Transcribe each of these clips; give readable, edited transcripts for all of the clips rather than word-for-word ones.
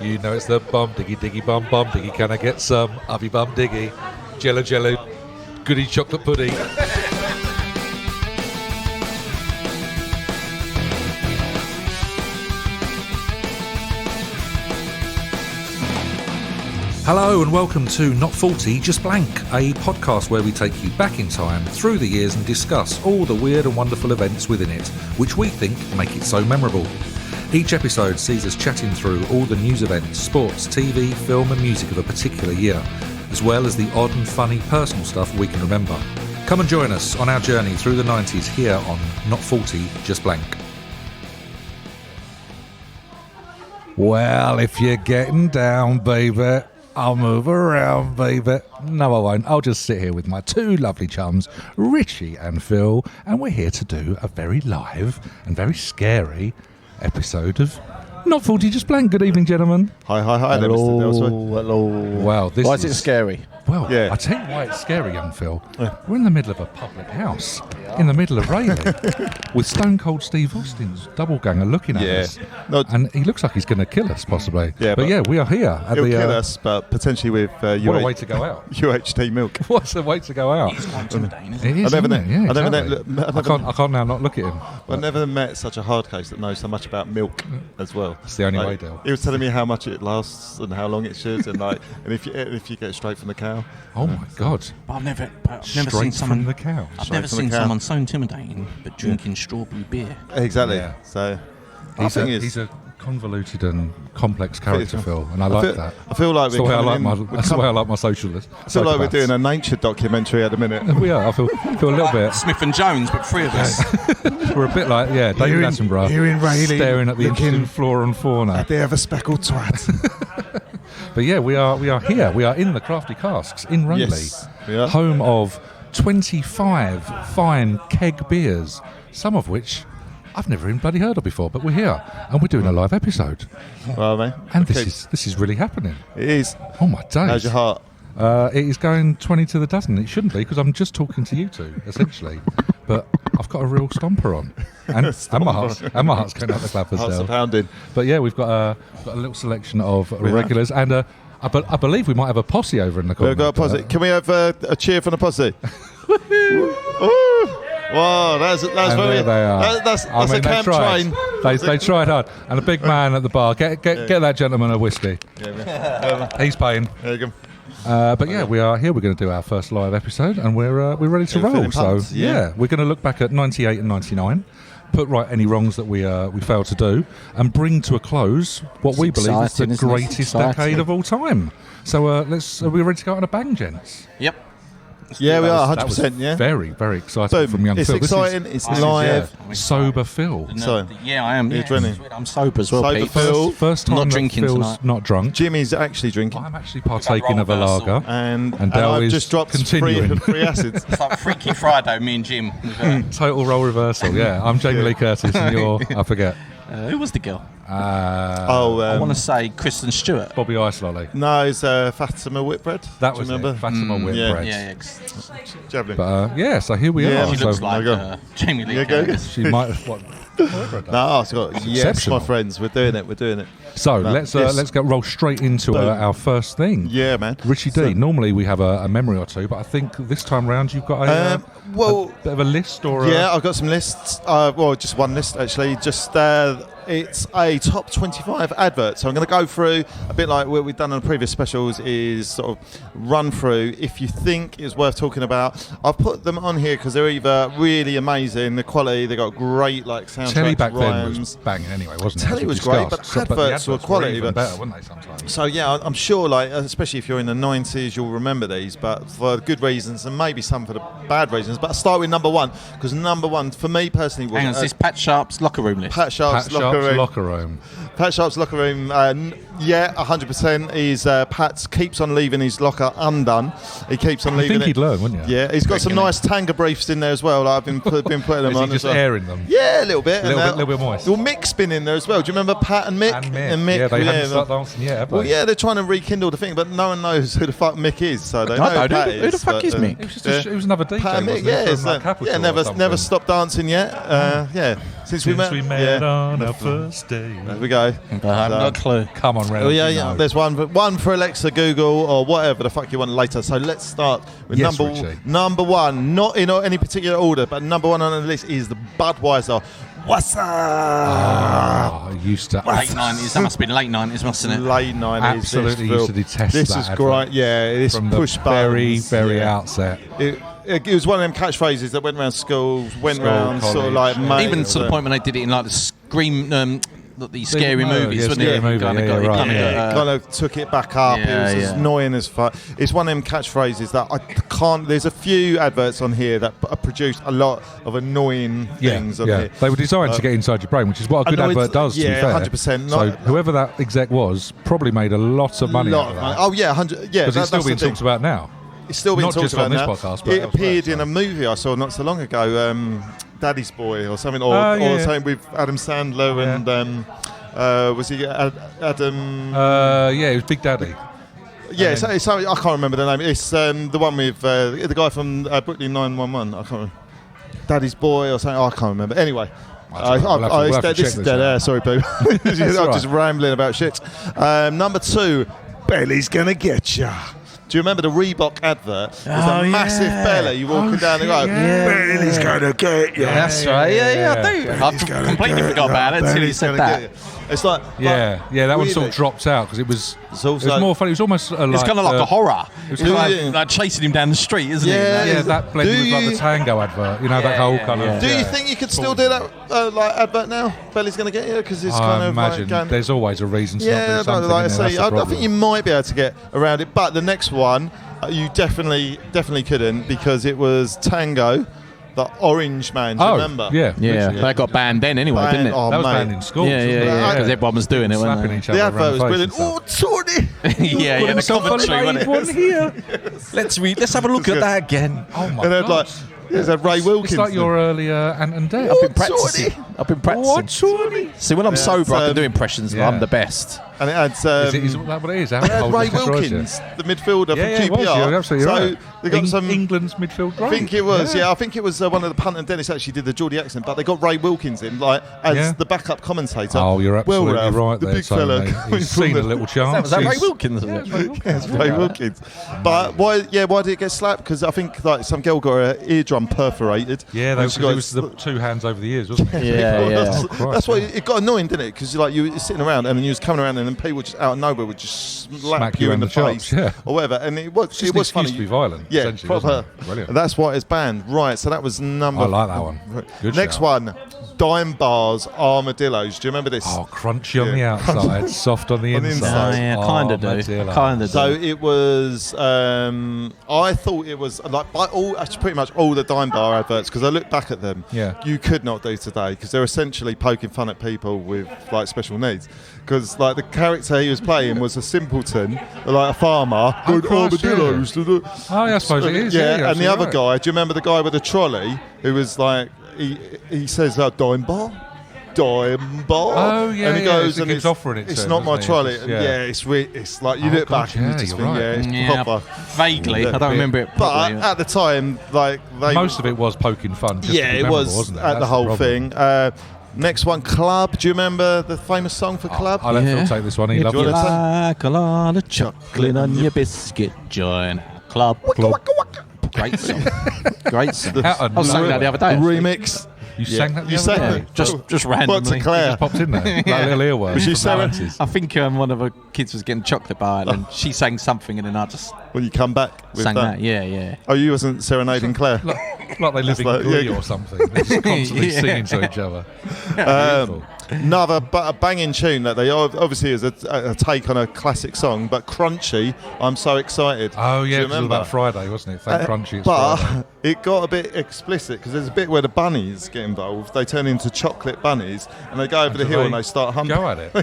You know it's the bum diggy diggy bum diggy. Can I get some? I'll be bum diggy. Jello jello. Goody chocolate pudding. Hello and welcome to Not 40, Just Blank, a podcast where we take you back in time through the years and discuss all the weird and wonderful events within it, which we think make it so memorable. Each episode sees us chatting through all the news events, sports, TV, film and music of a particular year, as well as the odd and funny personal stuff we can remember. Come and join us on our journey through the 90s here on Not 40, Just Blank. Well, if you're getting down, baby, I'll move around, baby. No, I won't. I'll just sit here with my two lovely chums, Richie and Phil, and we're here to do a very live and very scary episode of Not 40 Just Blank. Good evening, gentlemen. Hi, there, Mr. Nelson. Hello. Wow, Why is it scary? Well, Yeah. I tell you why it's scary, young Phil. We're in the middle of a public house, in the middle of Rayleigh, with Stone Cold Steve Austin's double ganger looking at us. No, And he looks like he's going to kill us, possibly. Yeah, but yeah, we are here at he'll the... kill us, but potentially with what a way to go out. UHT milk. What's the way to go out? He's quite intimidating, isn't It he? is, I never isn't it? know- Yeah, I never know- exactly. I can't now not look at him. I've never met such a hard case that knows so much about milk as well. It's the only way, Dale. He was telling me how much it lasts and how long it should, and if you get it straight from the cow. Oh my God! But I've never Straight seen someone. from the cow. I've Straight never from the seen cow. someone so intimidating, but drinking strawberry beer. Exactly. Yeah. So He's a convoluted and complex character, Phil, and I like that. I feel like That's the way I like my. That's the way I like my socialist. I feel like we're doing a nature documentary at the minute. We are. I feel a little bit. Smith and Jones, but three of us. We're a bit like David Attenborough here in Rayleigh, staring at the looking interesting flora and fauna. They have a speckled twat. But yeah, we are here. We are in the Crafty Casks in Rayleigh, Yes, we are. home of 25 fine keg beers, some of which I've never even bloody heard of before. But we're here and we're doing a live episode, Well, mate. and Okay. this is really happening. It is. Oh my days! How's your heart? It is going 20 to the dozen. It shouldn't be because I'm just talking to you two, essentially. But I've got a real stomper on, and my heart's going out the clappers Hearts are now. pounding. But yeah, we've got a little selection of regulars, and I believe we might have a posse over in the corner. We've got a posse. Can we have a cheer from the posse? Ooh. Wow, that's And very. there they are. That's I mean, a camp train. They tried hard, and a big man at the bar. Get that gentleman a whiskey. He's paying. There you go. But yeah, we are here. We're going to do our first live episode, and we're ready to You're roll. feeling So pumped, yeah. we're going to look back at 98 and 99, put right any wrongs that we failed to do, and bring to a close what we believe is the exciting, isn't it? greatest Exciting. decade of all time. So are we ready to go on a bang, gents? Yep. Yeah, we are That was 100%. Yeah. very, very exciting So from young it's Phil. This exciting. is- It's this is, live. sober Phil. So, Yeah, I am. you're Yeah. drinking. I'm sober as well, Sober Pete. Phil. First time Not that drinking Phil's tonight. not drunk. Jimmy's actually drinking, I'm actually partaking of a role reversal. lager. and Dale I've is just dropped continuing. free acids. It's like Freaky Friday, me and Jim. Total role reversal. Yeah, I'm Jamie Lee Curtis, and you're I forget. Who was the girl? Oh, I want to say Kristen Stewart. Bobby Icelolly. no, it's Fatima Whitbread. That Do was you remember? it. Fatima Whitbread. Yeah, Javelin. But yeah, so here we Yeah, are. She looks So like there you go. Jamie Lee Yeah, go. Curtis. she might have what? No, it's got, yes, exceptional. my friends, we're doing it. So No, let's yes. roll straight into Boom. our first thing. Yeah, man. Richie D. So- Normally we have a memory or two, but I think this time round you've got a bit of a list or Yeah, I've got some lists. Well, just one list actually. Just it's a top 25 advert. So I'm going to go through a bit like what we've done on previous specials. Is sort of run through if you think it's worth talking about. I've put them on here because they're either really amazing, the quality. They got great like soundtracks, Telly back then rhymes. was banging anyway, wasn't it? Telly as we was great, discussed. but the adverts were quality, even but- better, weren't they? Sometimes. So yeah, I'm sure, like especially if you're in the 90s, you'll remember these, but for good reasons and maybe some for the bad reasons. But I'll start with number one because number one for me personally was Hang on, is this Pat Sharp's locker room list? Pat Sharp's Pat Sharp's locker room. locker room. Pat Sharp's locker room. Yeah, 100% is Pat keeps on leaving his locker undone. He keeps on I leaving think it. he'd learn, wouldn't you? Yeah, he's got some nice Tanga briefs in there as well. Like I've been putting them Is on he just as well. airing them? Yeah, a little bit. A little bit moist. Well, Mick's been in there as well. Do you remember Pat and Mick? And Mick. Yeah, they hadn't started dancing yet, have they? Well, yeah, they're trying to rekindle the thing, but no one knows who the fuck Mick is, so they know I who don't. Pat Who the is. fuck but, is Mick? It was just it was another DJ, Pat and Mick, wasn't it, yeah, from, it's like, Capital yeah, or something. never stopped dancing yet. Yeah, Since we met on our first day. There we go. I have no clue. Come on, Reynolds. Oh, yeah. There's one for Alexa, Google, or whatever the fuck you want later. So let's start with number one. Not in any particular order, but number one on the list is the Budweiser. What's up? I used to. Late 90s. That must have been late 90s, mustn't it? Late 90s. Absolutely used to detest this that. This is great. Yeah, this from push the very, buttons, very outset. It was one of them catchphrases that went around schools, went around college, sort of like even to the point when they did it in like the scream, the scary movies, wasn't it? Kind of took it back up. Yeah, it was as annoying as fuck. It's one of them catchphrases that I can't. There's a few adverts on here that produced a lot of annoying things on here. They were designed to get inside your brain, which is what a good advert does. To be fair. 100%. So whoever that exec was probably made a lot of money out of that. Oh yeah, 100. Yeah, because it's still being talked about now. It's still being talked about now. Podcast, but it appeared in a movie I saw not so long ago, Daddy's Boy or something, or something with Adam Sandler and was he Adam? It was Big Daddy. Yeah, it's I can't remember the name. It's the one with the guy from Brooklyn 911. I can't remember. Daddy's Boy or something. I can't remember. Anyway. This is dead air. Sorry, people. I'm just rambling about shit. Number two, Belly's gonna get ya. Do you remember the Reebok advert? There's a massive belly walking down the road. Belly's gonna get you. That's right. Yeah, I do. I completely forgot about it until you said that. It's like that one sort of dropped out because it was more funny. It was almost it's kind of like a horror. It was like chasing him down the street, isn't it? Yeah, that blended with like the Tango advert. You know, that whole kind of. Do you think you could still do that like advert now? Belly's going to get you because it's kind of imagine like there's always a reason to not do something. Like I say, I think you might be able to get around it, but the next one you definitely couldn't because it was Tango. The Orange Man, do you remember? Yeah. That got banned then anyway, didn't it? That was banned in school. Yeah, because everyone was doing it, slapping each other. The advert was brilliant. Oh, Tony! The commentary, wasn't here. Let's have a look at that again. Oh my god. There's a Ray Wilkins. It's like your earlier Ant and Dec. I've been practicing. See, when I'm sober, I can do impressions, and I'm the best. And it adds. Is that what it is? Ray Wilkins, the midfielder from QPR. You're absolutely right. They got some England's midfield great. I think it was. I think it was one of the punt and Dennis actually did the Geordie accent, but they got Ray Wilkins in as the backup commentator. Oh, you're absolutely right. The big fella. He's seen a little chance. Was that Ray Wilkins? Yes, Ray Wilkins. But why did it get slapped? Because I think like some girl got her eardrum perforated. Yeah, it was the two hands over the ears, wasn't it? Yeah. That's why it got annoying, didn't it? Because like you were sitting around and then you was coming around and then people just out of nowhere would just slap you in the face or whatever, and it was funny. To be violent. Yeah, proper. Brilliant. That's why it's banned. Right, so that was number. I like that one. Good Next shout. one, Dime Bars Armadillos. Do you remember this? Oh, crunchy on the outside, soft on the inside. Kind of do. So it was. I thought it was like actually pretty much all the Dime Bar adverts because I looked back at them. Yeah. You could not do today because they're essentially poking fun at people with like special needs. Because like the character he was playing was a simpleton, like a farmer. Armadillos. Oh, yeah, I suppose it is. Yeah, and the other guy. Do you remember the guy with the trolley who was like he says Dime Bar? Dime Bar. Oh yeah, and he goes and he's offering it. It's not my trolley. It's like you look back and you just think, it's proper. Vaguely, I don't remember it. But at the time, like most of it was poking fun. It was, wasn't it? At the whole thing. Next one, Club. Do you remember the famous song for Club? I'll let Phil take this one. He loved it. Like a lot of chocolate on your biscuit, join Club. Great song. Great song. I was singing that the other day. Remix. You sang that the other day? Just randomly. What's it, Claire? Just popped in there. Like a little earworm. Was she saying? I think one of her kids was getting chocolate by it and she sang something and then I just... Will you come back with sang that? Yeah. Oh, you wasn't serenading Claire? Like they live in Glee or something. They're just constantly singing to each other. Another banging tune that they obviously is a take on a classic song, but Crunchy, I'm so excited. Oh yeah, it was about Friday, wasn't it? Thank Crunchy. But it got a bit explicit because there's a bit where the bunnies get involved. They turn into chocolate bunnies and they go over the hill and they start humping. Go at it.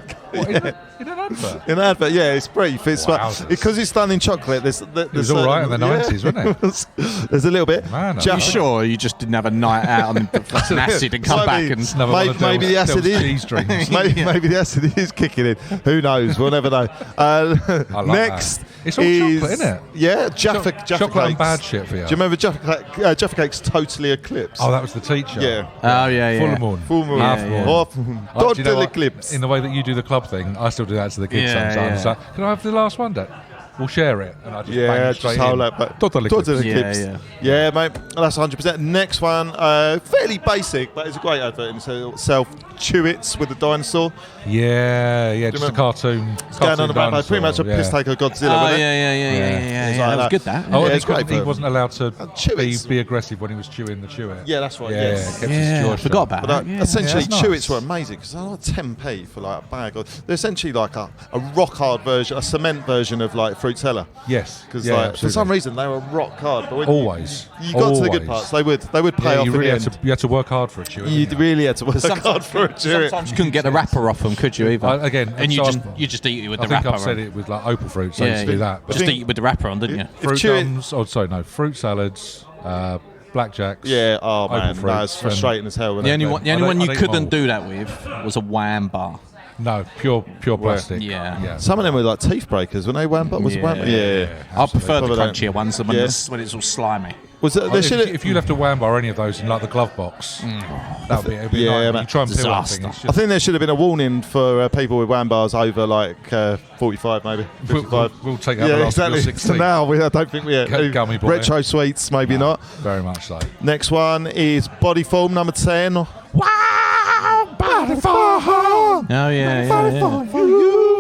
In an advert? In an advert, yeah, it's brief. It's because it's done in chocolate. It was all right in the 90s, wasn't it? There's a little bit. Man, are you sure you just didn't have a night out on acid and come back and maybe the acid is his dreams. Maybe the acid is kicking in. Who knows? We'll never know. Next, it's all chocolate, isn't it? Yeah, Jaffa chocolate cakes. And bad shit for you. Do you remember Jaffa Cakes Totally Eclipse? Oh, that was the teacher. Yeah. Oh yeah. Full moon. Half moon. Half moon. Total Eclipse. In the way that you do the club thing, I still do that to the kids sometimes. Yeah. It's like, can I have the last one, Dad? We'll share it. And I just bang it just straight hold in. that. But Total Eclipse. Yeah, mate. That's 100%. Next one, fairly basic, but it's a great advert in itself. Chewits with the dinosaur. Yeah, just a cartoon. Going on about pretty much a piss take of Godzilla. Oh, yeah. That was good, that. Oh, Yeah, and it's great. he wasn't allowed to Chewits. be aggressive when he was chewing the chewit. Yeah, that's right. Yeah, Yes. kept his jaw I forgot about But that. essentially, Yeah, that's Chewits nice. were amazing because they're like 10p for like a bag. They're essentially like a rock hard version, a cement version of like Fruitella. Yes. Because Yeah, for some reason they were rock hard. But when Always. you got to the good parts, they would pay off you in really the had end. you had to work hard for a chewit. You really had to work hard for a Chewit. Sometimes you couldn't get the wrapper off them, could you, either? And you just eat it with I the think wrapper I've said on. it with like opal fruit, so I used to do that. Just eat it with the wrapper on, didn't you? Fruit Chewit- gums, fruit salads, blackjacks. Yeah, oh opal man, fruits, that's frustrating as hell. The only one you I'd eat couldn't more. do that with was a wham bar. No, pure plastic. Yeah. Some of them were like teeth breakers when they wham. Was it wham? Yeah. I prefer the Probably don't. crunchier ones when it's all slimy. Was it? They should If you left a wham bar or any of those in like the glove box, that would be it'd be Yeah, nice. man. You try and peel that Disaster. thing. It's I just, think there should have been a warning for people with wham bars over like 45, maybe 55. we'll take out the last exactly. 60. So now I don't think we Gummy boy. retro sweets, maybe not. Very much so. Next one is Body Form number 10. Wow, Body Form. Oh yeah.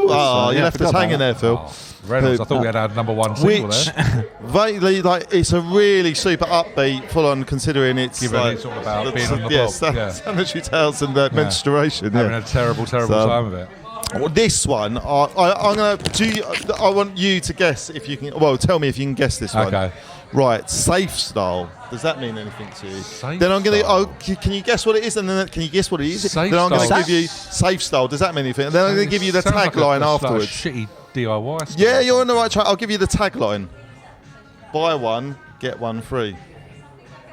Oh, you left us hanging there, Phil. Very nice. I thought we had our number one single Which there. vaguely, like, it's a really super upbeat, full on, considering it's Given like, it's all about being on the yes, blob. Yeah. sanitary tales and menstruation. Having Yeah. a terrible So, time of it. Well, this one, I'm gonna do. I want you to guess if you can. Well, tell me if you can guess this one. Okay. Right, safe style. Does that mean anything to you? Safe then I'm gonna. style. Can you guess what it is? And then can you guess what it is? Safe then I'm gonna style. give you safe style. Does that mean anything? And then I'm gonna give you the Sounds like tagline a afterwards. shitty DIY stuff. Yeah, you're on the right track. I'll give you the tagline. Buy one, get one free.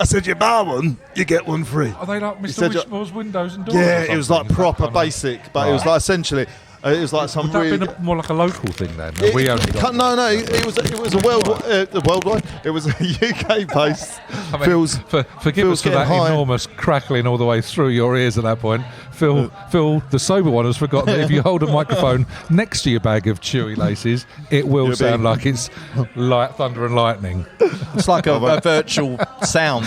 I said you buy one, you get one free. Are they like Mr. said Wishmore's windows and doors? Yeah, or it was like something? proper Is that kind of- basic, but it was like essentially, it was like some Would that really. been more like a local thing then? We only got No, it was a worldwide. It was a UK based. Phil's Forgive us for getting that high. enormous crackling all the way through your ears at that point. Phil, the sober one, has forgotten that if you hold a microphone next to your bag of chewy laces, it will You'll sound be- like it's like thunder and lightning. It's like a virtual sound.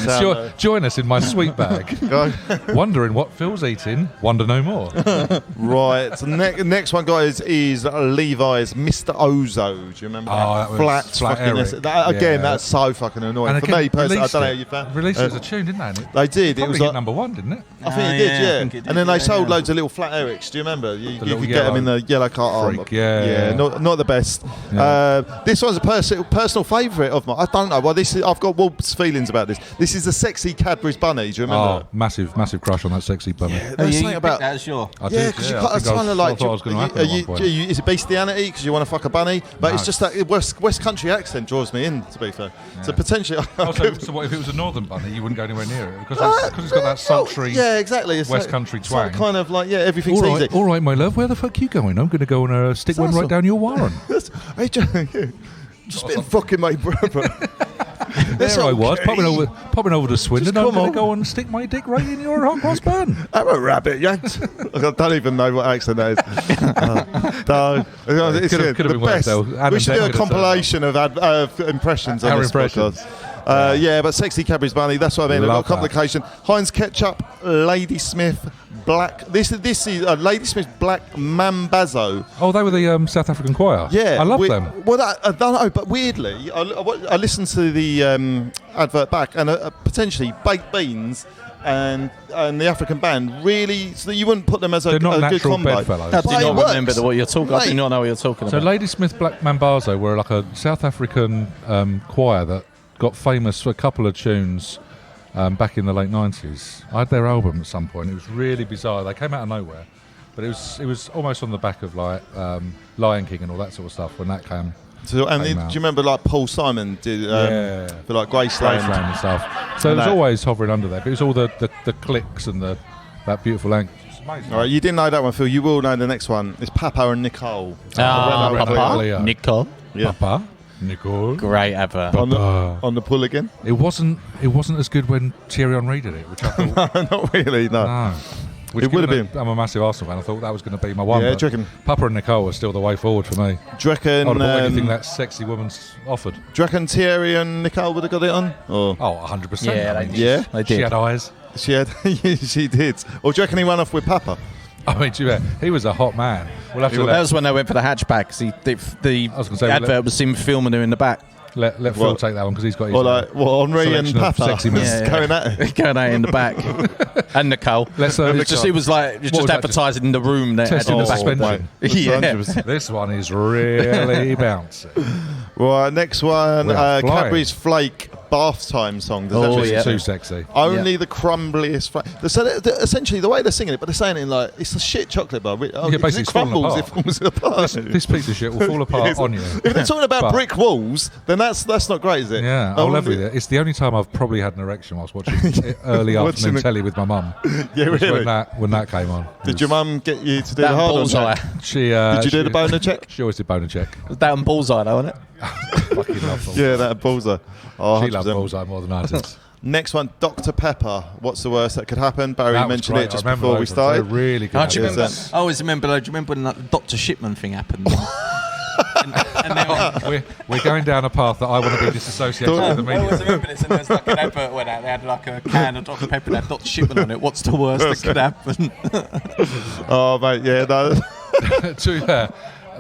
Join us in my sweet bag. Wondering what Phil's eating? Wonder no more. Right. So next one, guys, is Levi's Mr. Ozo. Do you remember that? That was Flat Eric. Again, Yeah. that's so fucking annoying. For me personally, I don't know how you found. Released it as a tune, didn't they? They did. It Probably was hit like, number one, didn't it? I think it did, I yeah. think it did, And then they yeah, sold yeah. loads of little Flat Erics. Do you remember? You little could get them yellow in the yellow car. freak, yeah. Not the best. Yeah. This one's a personal favourite of mine. I don't know. Well, I've got Wolf's feelings about this. This is the sexy Cadbury's bunny. Do you remember? Oh, massive crush on that sexy bunny. There's You something picked about. that as your. I Yeah, did, because I you think I kind of like. thought I was going to happen at one point. Is it bestiality because you want to fuck a bunny? But No, it's just that West Country accent draws me in. To be fair, so potentially. So what if it was a northern bunny? You wouldn't go anywhere near it because it's got that sultry Yeah, exactly. It's West like- Country it's like twang. kind of like everything's easy. All right, my love. Where the fuck you going? I'm going to go and stick one right down your warren. Hey, just been fucking my brother. There I was, popping over to Swindon. Just I'm come going on. to go and stick my dick right in your hot cross bun. I'm a rabbit, yanked. I don't even know what accent that is. No, it's Could have the been worse, best. though. We Adam should do Dent a could have compilation of impressions on Our this impressions. podcast. Yeah, but sexy Cadbury's bunny. That's what I mean. A Love lot of complication. Heinz ketchup, Ladysmith black. This is Ladysmith black Mambazo. Oh, they were the South African choir. Yeah, I love them. Well, I don't know, but weirdly, I listened to the advert back, and potentially baked beans and the African band really. So you wouldn't put them as a They're not good natural combo. bedfellows. I did But it not works. remember what you're talking. I did Mate. not know what you're talking So about. Ladysmith Black Mambazo were like a South African choir that got famous for a couple of tunes back in the late 90s. I had their album at some point. It was really bizarre. They came out of nowhere, but it was almost on the back of like Lion King and all that sort of stuff when that came. So, and Came do out. you remember like Paul Simon did for like Graceland? Graceland and stuff. So it And was that- always hovering under there. But it was all the clicks and that beautiful amazing. All right, you didn't know that one, Phil. You will know the next one. It's Papa and Nicole. Papa. Nicole. Yeah. Papa, Nicole. Great advert. On the pull again? It wasn't as good when Thierry Henry did it, which I thought. Not really, no. No. Which It would have been. I'm a massive Arsenal fan. I thought that was going to be my one. Yeah, but do you reckon? Papa and Nicole were still the way forward for me. Do you reckon, I would have bought anything that sexy woman's offered. do you reckon Thierry and Nicole would have got it on? Or? Oh, 100%. Yeah, I mean, Yeah? They she did. had eyes. She had, she did. Or do you reckon he went off with Papa? I mean, he was a hot man. We'll have to That was when they went for the hatchback. 'Cause the I was gonna say, advert was him filming her in the back. let Phil What? take that one because he's got his Or like, Henri and selection of Papa sexy men. just going at it? Going out in the back. And Nicole. Let's, It's just, it was like was just that, advertising in the room. That testing had the in the back. suspension. Yeah. 100%. This one is really bouncy. Right, next one. We are flying. Cadbury's Flake bath time song. Does that Oh, just yeah. Too sexy. Only the crumbliest flake. So essentially, the way they're singing it, but they're saying it in like, it's a shit chocolate bar. Oh, Yeah, if basically it it's falling crumbles, it apart. falls apart. This piece of shit will fall apart Yes. on you. If they're talking about But- brick walls, then that's not great, is it? Yeah, I'll level with it. It's the only time I've probably had an erection whilst watching early Watching afternoon the- telly with my mum. Yeah, Which really. when that came on. Did your mum get you to do That the hard on bullseye. check? She, Did you do the boner check? She always did boner check. Was that on bullseye though, wasn't it? Fucking love Bullseye. Yeah, that bullseye. Oh, She loved 100%. Bullseye more than I did. Next one, Dr. Pepper. What's the worst that could happen? Barry That was mentioned great. it just I remember before we those ones. They're started. really good. Oh, do you remember? Yes, I always remember. Do you remember when that Dr. Shipman thing happened? and then We're going down a path that I want to be disassociated with the I always media. remember this, and there was like an advert where they had like a can of Dr. Pepper and had Dr. Shipman on it. What's the worst that could happen? Oh, mate, yeah, no. To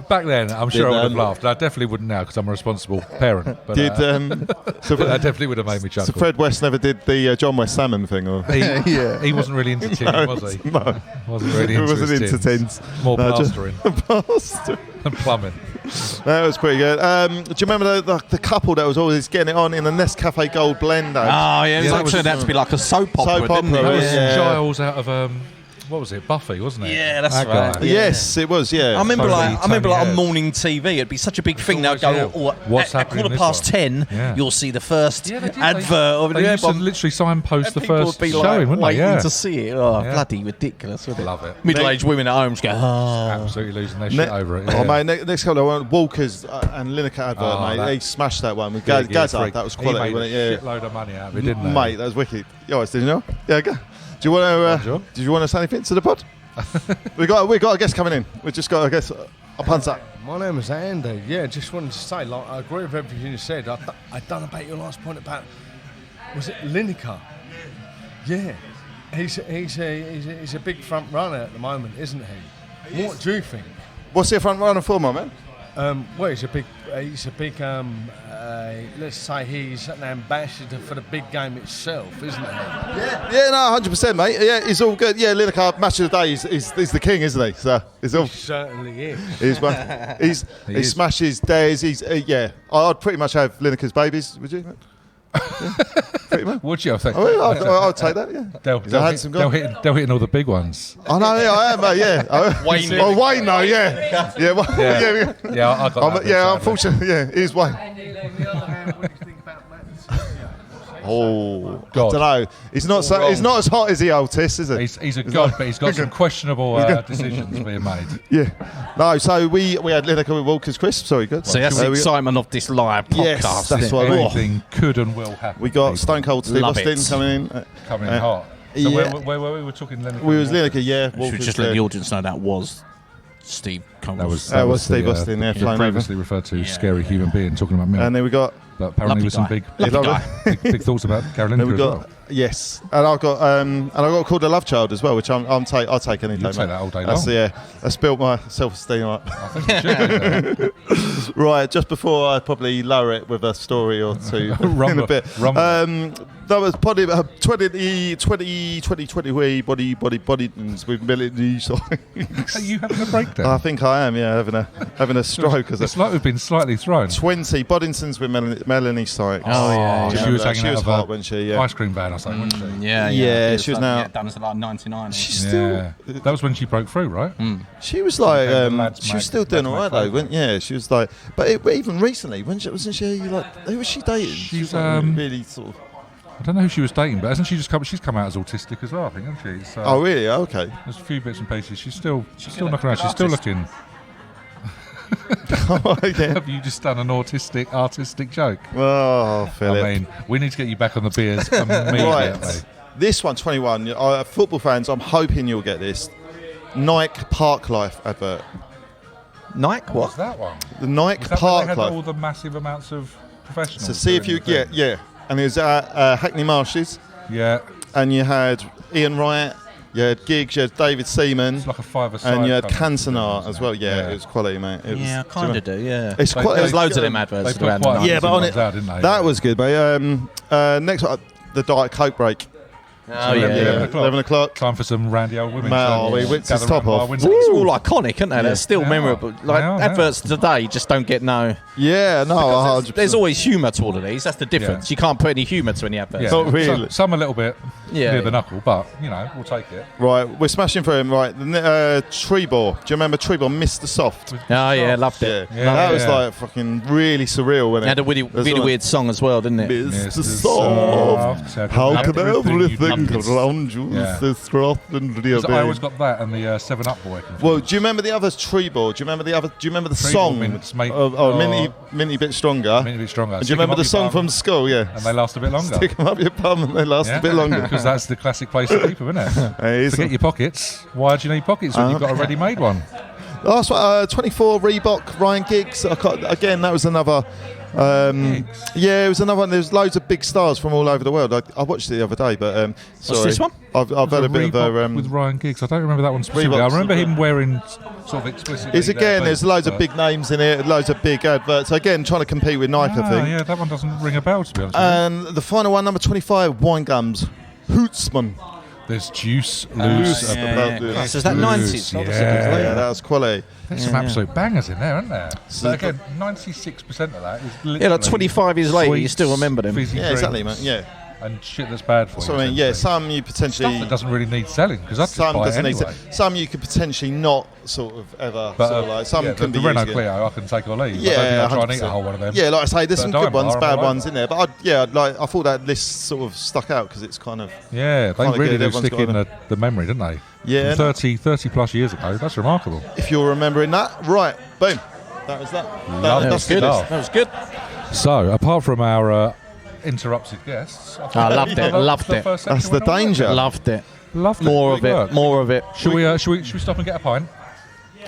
back then, I'm sure I would have um, laughed. I definitely wouldn't now because I'm a responsible parent. But, Did so but that definitely would have made me chuckle. so Fred West never did the John West salmon thing, or He wasn't really into tin, was he? no, Wasn't really he into wasn't his into tins. tins. More No, just- plastering and plumbing. That was pretty good. Do you remember the couple that was always getting it on in the Nescafe Gold blend? Ad? Oh yeah, it was Yeah, like that was- turned out to be like a soap opera, Soap didn't opera, it? That was Yeah. Giles out of what was it? Buffy, wasn't it? Yeah, that's That right. guy. Yeah. Yes, it was. Yeah, I remember Tony on Hayes. morning TV, it'd be such a big thing. They'd always, go, yeah. oh, What's at happening in quarter this past one? 10, Yeah. you'll see the first Yeah, they did. advert. They used to literally signpost the people first would be showing, like wouldn't they? waiting Yeah. to see it. Oh, Yeah. bloody ridiculous! Wasn't it? Love it. Middle-aged women at home just go, oh. Absolutely losing their shit over it. Oh, yeah. mate, next couple, I want Walker's and Lineker advert, Oh, mate. that- They smashed that one with Yeah, Gaza. freak. That was He quality, made wasn't a it? shitload of money out of it, didn't they? Mate, that was wicked. You always did, you know? Yeah, go. Do you want to? Sure. Did you want to say anything to the pod? we got a guest coming in. We just got a guest. A punter. My name is Andy. Yeah, just wanted to say, like, I agree with everything you said. I don't know about your last point about, was it Lineker? Yeah, he's a big front runner at the moment, isn't he? What do you think? What's the front runner for, my man? Well, he's a big. Let's say he's an ambassador for the big game itself, isn't he? Yeah, no, 100%, mate. Yeah, he's all good. Yeah, Lineker, match of the day, he's the king, isn't he? So he's all. He certainly is. He smashes days. He's yeah. I'd pretty much have Lineker's babies. Would you? Yeah, pretty much. Would you? I think. I'd take that. Yeah. He's a handsome guy. They'll hit all the big ones. I know. Yeah, I am. Mate, yeah. Wayne. Oh, Wayne, though. Yeah. Yeah. Well, yeah. Yeah, I got that bit, Yeah. sadly. Unfortunately, yeah. He's Wayne. What do you think about Matt? Oh, God. I don't know. He's not so. He's not as hot as the Otis, is it? He's a god, but he's got some questionable decisions being made. Yeah. No. So we had Lineker with Walker's crisp. Sorry, good. So that's the excitement of this live podcast. Yes, that's isn't what it? I mean. Anything could and will happen. We got Stone Cold Steve Love Austin it. coming in. coming in hot. So yeah. where were we? We're talking Lineker. We was Lineker, yeah. Should Walker's, just let the audience know that was Steve Coles. That was Steve Austin, yeah, flying over. previously referred to scary human being talking about milk. And then we got. But apparently Lovely with some guy. big, Lovely guy. big thoughts about Carolina Then we as got well. yes, and I got called a love child as well, which I'll take any day. You'll take mate. that all day That's, long. yeah, that's built my self-esteem up. I think you should do that. Right, just before I probably lower it with a story or two in a bit. That was probably 20 wee body with melody songs. Are you having a breakdown? I think I am, yeah, having a stroke. It's like we've been slightly thrown. 20 Boddingtons with Melanie Sykes. Oh, yeah. She was hanging she out was of hot, a wasn't she? Yeah. ice cream van or something, wasn't she? Yeah, she was now- done as like 99. She's still. Yeah. That was when she broke through, right? She was like, Okay, the lads she was make- still doing lads all right make though, wasn't? Yeah, she was like, but even recently, wasn't she like, who was she dating? She She's, was like really sort of. I don't know who she was dating, but hasn't she just come? She's come out as autistic as well, I think, hasn't she? So Oh, really? Okay. there's a few bits and pieces. She's still knocking around. She's still looking. Okay. Have you just done an artistic joke? Oh, Philip. I mean, we need to get you back on the beers immediately. Right. This one, 21. Football fans, I'm hoping you'll get this. Nike Park Life advert. Nike, What's what? that one? The Nike Is that where Park they had Life. all the massive amounts of professionals? So see if you doing the thing? yeah. And it was at Hackney Marshes, Yeah, and you had Ian Wright, you had Giggs, you had David Seaman, it's like a five-a-side. and you had kind of thing, Cantona isn't as it? well. Yeah, it was quality, mate. It Yeah, I was, kind of do, yeah. It's quite. There's loads of them adverts They put around. quite the a night. Yeah, but on ones it, out, didn't they? that was good, mate. Next one, the Diet Coke break. Oh, yeah. 11 o'clock. Time for some randy old women. Mate, to he whips his gather top round off. bar windows. It's all iconic, aren't they? They're still They memorable. are. Like They are, adverts today just don't get no. Yeah, no, 100%. There's always humour to all of these. That's the difference. Yeah. You can't put any humour to any adverts. Yeah. Not really. Some a little bit Yeah, near the yeah. knuckle, but we'll take it. Right, we're smashing through him. Right, the Trebor. Do you remember Trebor, Mr. Soft? Oh yeah, loved it. Yeah, that was like fucking really surreal, wasn't It had a really, There's really like, weird song as well, didn't it? Mr. Soft. How can everything around you Yeah. so soft and real? I always got that and the 7-Up boy. Well, do you remember the other Trebor? Do you remember the other? Do you remember the Trebor song? mints, mate. Minty bit stronger. Minty bit stronger. And do Stick you 'em remember up the your song bum from school? Yeah. And they last a bit longer. Stick them up your bum and they last a bit longer. Because that's the classic place to keep them, isn't it? Hey, Forget your pockets. Why do you need pockets when you've got a ready-made one? Last one, 24 Reebok, Ryan Giggs. Again, that was another. Yeah, it was another one. There's loads of big stars from all over the world. I watched it the other day, but sorry. this one? I've had a bit of a. with Ryan Giggs. I don't remember that one specifically. I Reebok's- remember him wearing sort of explicitly. It's again. There's loads of but- big names in it, loads of big adverts. Again, trying to compete with Nike, I think. Yeah, that one doesn't ring a bell, to be honest. And the final one, number 25, Wine Gums, Hootsman. There's Juice Loose. So is that 90s? Yeah. Yeah, that was quality. There's some absolute bangers in there, aren't there? So But again, 96% of that is literally Yeah, like 25 years later, you sweets, still remember them. fizzy Yeah, exactly, drinks, man. Yeah. And shit that's bad for you. So I mean, yeah, essentially. some you potentially. Stuff that doesn't really need selling because that's just Some buy it doesn't anyway. need to. Some you could potentially not sort of ever. But sort of like, some yeah, can the be Renault used again. Clio, I can take or leave. Yeah, I don't think I'll try and eat 100%. a whole one of them. Yeah, like I say, there's But some a good dime ones, bar, bad I'm all ones in there. But I thought that list sort of stuck out because it's kind of. Yeah, they Kinda really good, do everyone's stick in got the memory, don't they? Yeah, From 30 plus years ago. That's remarkable. If you're remembering that, right? Boom. That was that. Lovely That's Good. good. stuff. That was good. So, apart from our interrupted guests, I loved it. Loved it. That's the danger. Loved it. Loved it. More of Good it. work. More of it. Should we stop and get a pint?